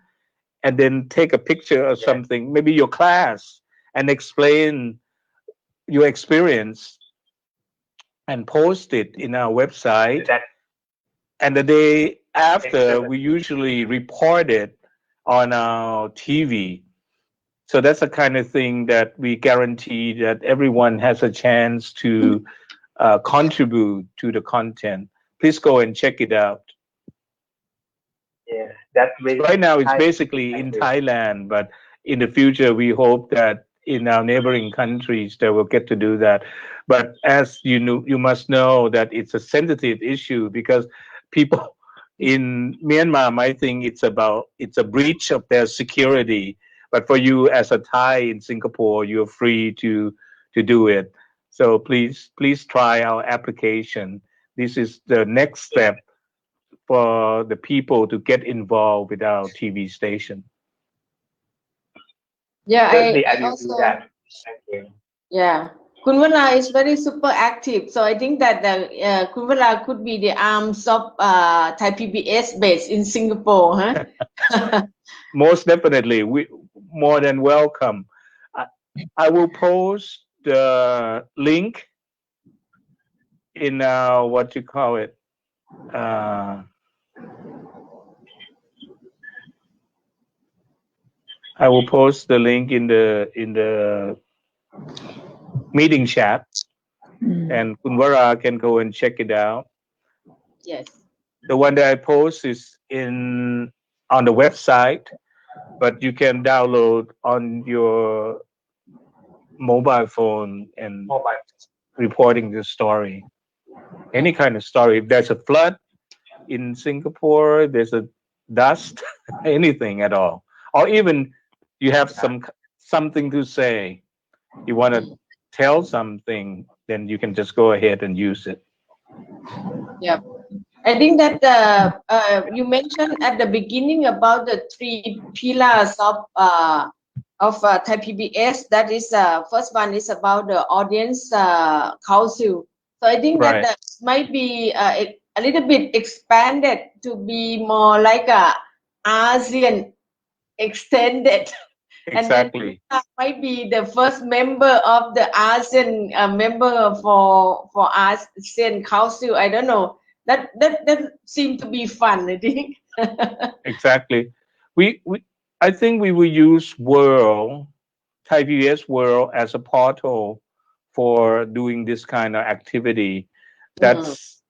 and then take a picture of something, maybe your class, and explain your experience and post it in our website. And the day after, we usually report it on our TV. So that's the kind of thing that we guarantee that everyone has a chance to contribute to the content. Please go and check it out. Yeah, that's right now it's basically in Thailand, but in the future we hope that in our neighboring countries they will get to do that. But as you know, you must know that it's a sensitive issue because people in Myanmar might think it's a breach of their security. But for you as a Thai in Singapore, you're free to do it. So please try our application. This is the next step for the people to get involved with our TV station. Yeah, Certainly, I I will do also, that. Thank you. yeah. Kunwala is very super active, so I think that Kunwala could be the arms of Thai PBS based in Singapore, huh? Most definitely, we more than welcome. I will post the link in what you call it. I will post the link in the meeting chat, and Kunwara can go and check it out. Yes. The one that I post is on the website, but you can download on your mobile phone and reporting the story. Any kind of story. If there's a flood in Singapore, there's a dust, anything at all, or even you have something to say, you want to tell something, then you can just go ahead and use it. Yeah. I think that you mentioned at the beginning about the 3 pillars of Thai PBS. That is, first one is about the audience council. So I think Right. that might be a little bit expanded to be more like a ASEAN extended. Exactly. And then might be the first member of the ASEAN member for ASEAN Council. I don't know. That seemed to be fun, I think. Exactly. I think we will use Thai PBS World as a portal for doing this kind of activity. That's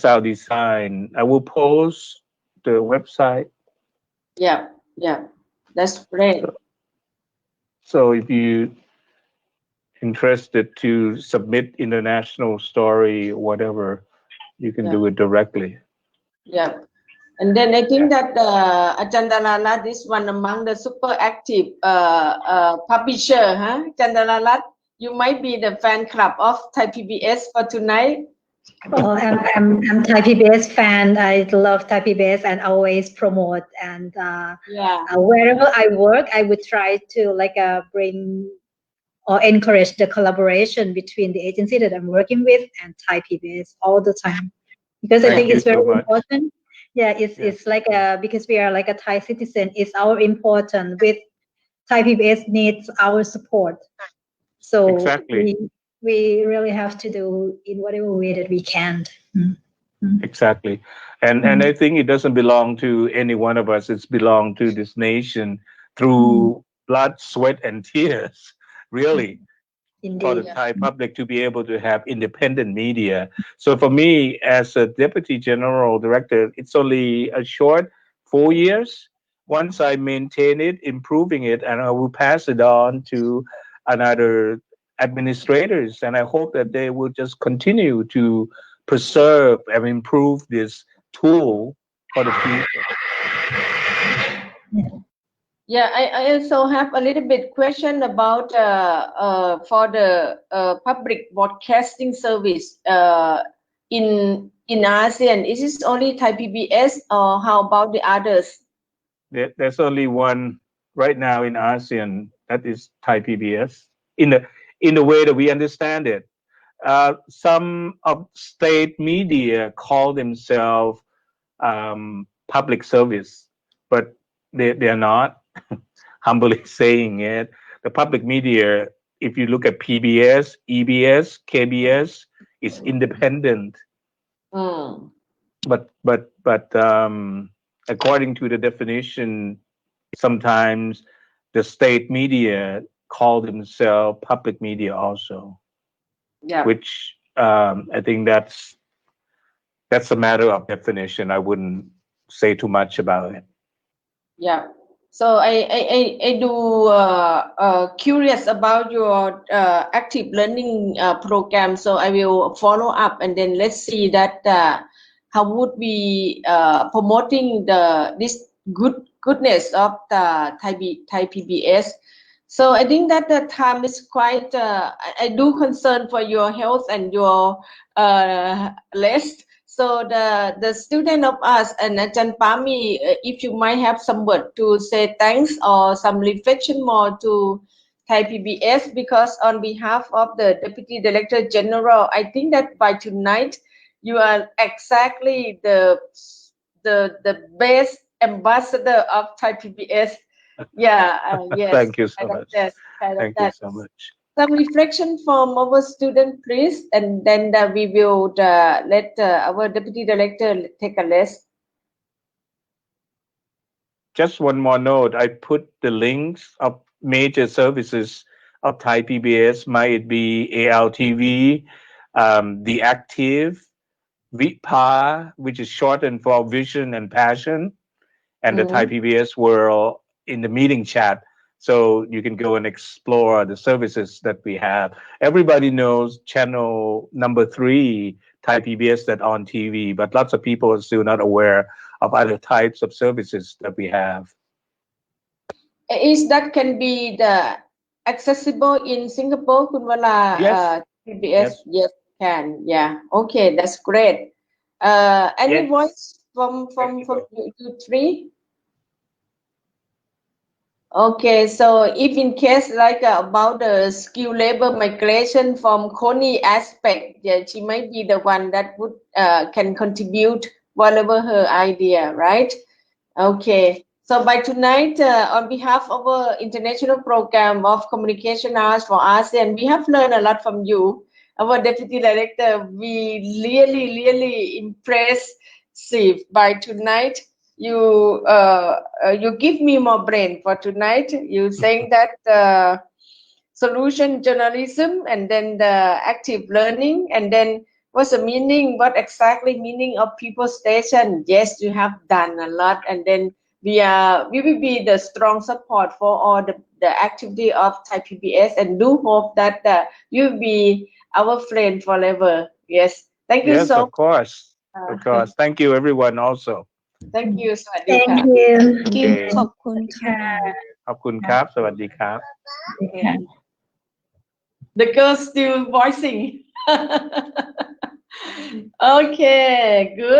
our design. I will post the website. Yeah, that's great. So if you interested to submit international story, whatever, you can do it directly. Yeah. And then I think that Chandalalat is one among the super active publisher, huh? Chandalalat, you might be the fan club of Thai PBS for tonight. Oh, I'm Thai PBS fan. I love Thai PBS and always promote. And wherever I work, I would try to bring or encourage the collaboration between the agency that I'm working with and Thai PBS all the time, because I think it's very important. Yeah, it's like because we are like a Thai citizen, it's our important with Thai PBS needs our support. So we really have to do in whatever way that we can. Exactly. And I think it doesn't belong to any one of us. It's belong to this nation through blood, sweat, and tears, really. Indeed. For the Thai public to be able to have independent media. So for me, as a deputy general director, it's only a short 4 years. Once I maintain it, improving it, and I will pass it on to another administrators. And I hope that they will just continue to preserve and improve this tool for the future. Yeah, I also have a little bit question about for the public broadcasting service in ASEAN. Is this only Thai PBS or how about the others? There's only one right now in ASEAN, that is Thai PBS. In the way that we understand it, some of state media call themselves public service, but they are not. Humbly saying it, the public media, if you look at PBS, EBS, KBS, is independent. But according to the definition, sometimes the state media call themselves public media also. Yeah. Which I think that's a matter of definition. I wouldn't say too much about it. Yeah. So I do curious about your active learning program. So I will follow up, and then let's see that how would we promoting this goodness of the Thai PBS. So I think that the time is quite. I do concern for your health and your rest. So the student of us and Ajahn Pami, if you might have some word to say thanks or some reflection more to Thai PBS, because on behalf of the Deputy Director General, I think that by tonight you are exactly the best ambassador of Thai PBS. Yeah, yes. Thank you so kind of much. that, kind of Thank you that. so much. Some reflection from our student, please, and then we will let our Deputy Director take a rest. Just one more note. I put the links of major services of Thai PBS, might it be ALTV, The Active, VIPA, which is shortened for Vision and Passion, and the Thai PBS World in the meeting chat. So you can go and explore the services that we have. Everybody knows channel number 3, Thai PBS, that on TV, but lots of people are still not aware of other types of services that we have. Is that can be the accessible in Singapore, Kunwala? Yes. PBS, yes, can. Yeah. Okay, that's great. Any Yes. voice from you three? Okay, so if in case like about the skill labor migration from Connie aspect, yeah, she might be the one that would can contribute whatever her idea, right? Okay, so by tonight, on behalf of our international program of communication arts for ASEAN, we have learned a lot from you, our Deputy Director. We really impressive by tonight. You give me more brain for tonight. You saying that solution journalism and then the active learning, and then what's the meaning, what exactly meaning of people station. Yes, you have done a lot, and then we will be the strong support for all the activity of Thai PBS, and do hope that you will be our friend forever. Yes, thank you Yes, so of course. Of course. Thank you, everyone, also. thank you. สวัสดีค่ะ Thank you. Okay. ขอบคุณค่ะ ขอบคุณครับ สวัสดีครับ The girl still voicing. Okay, good.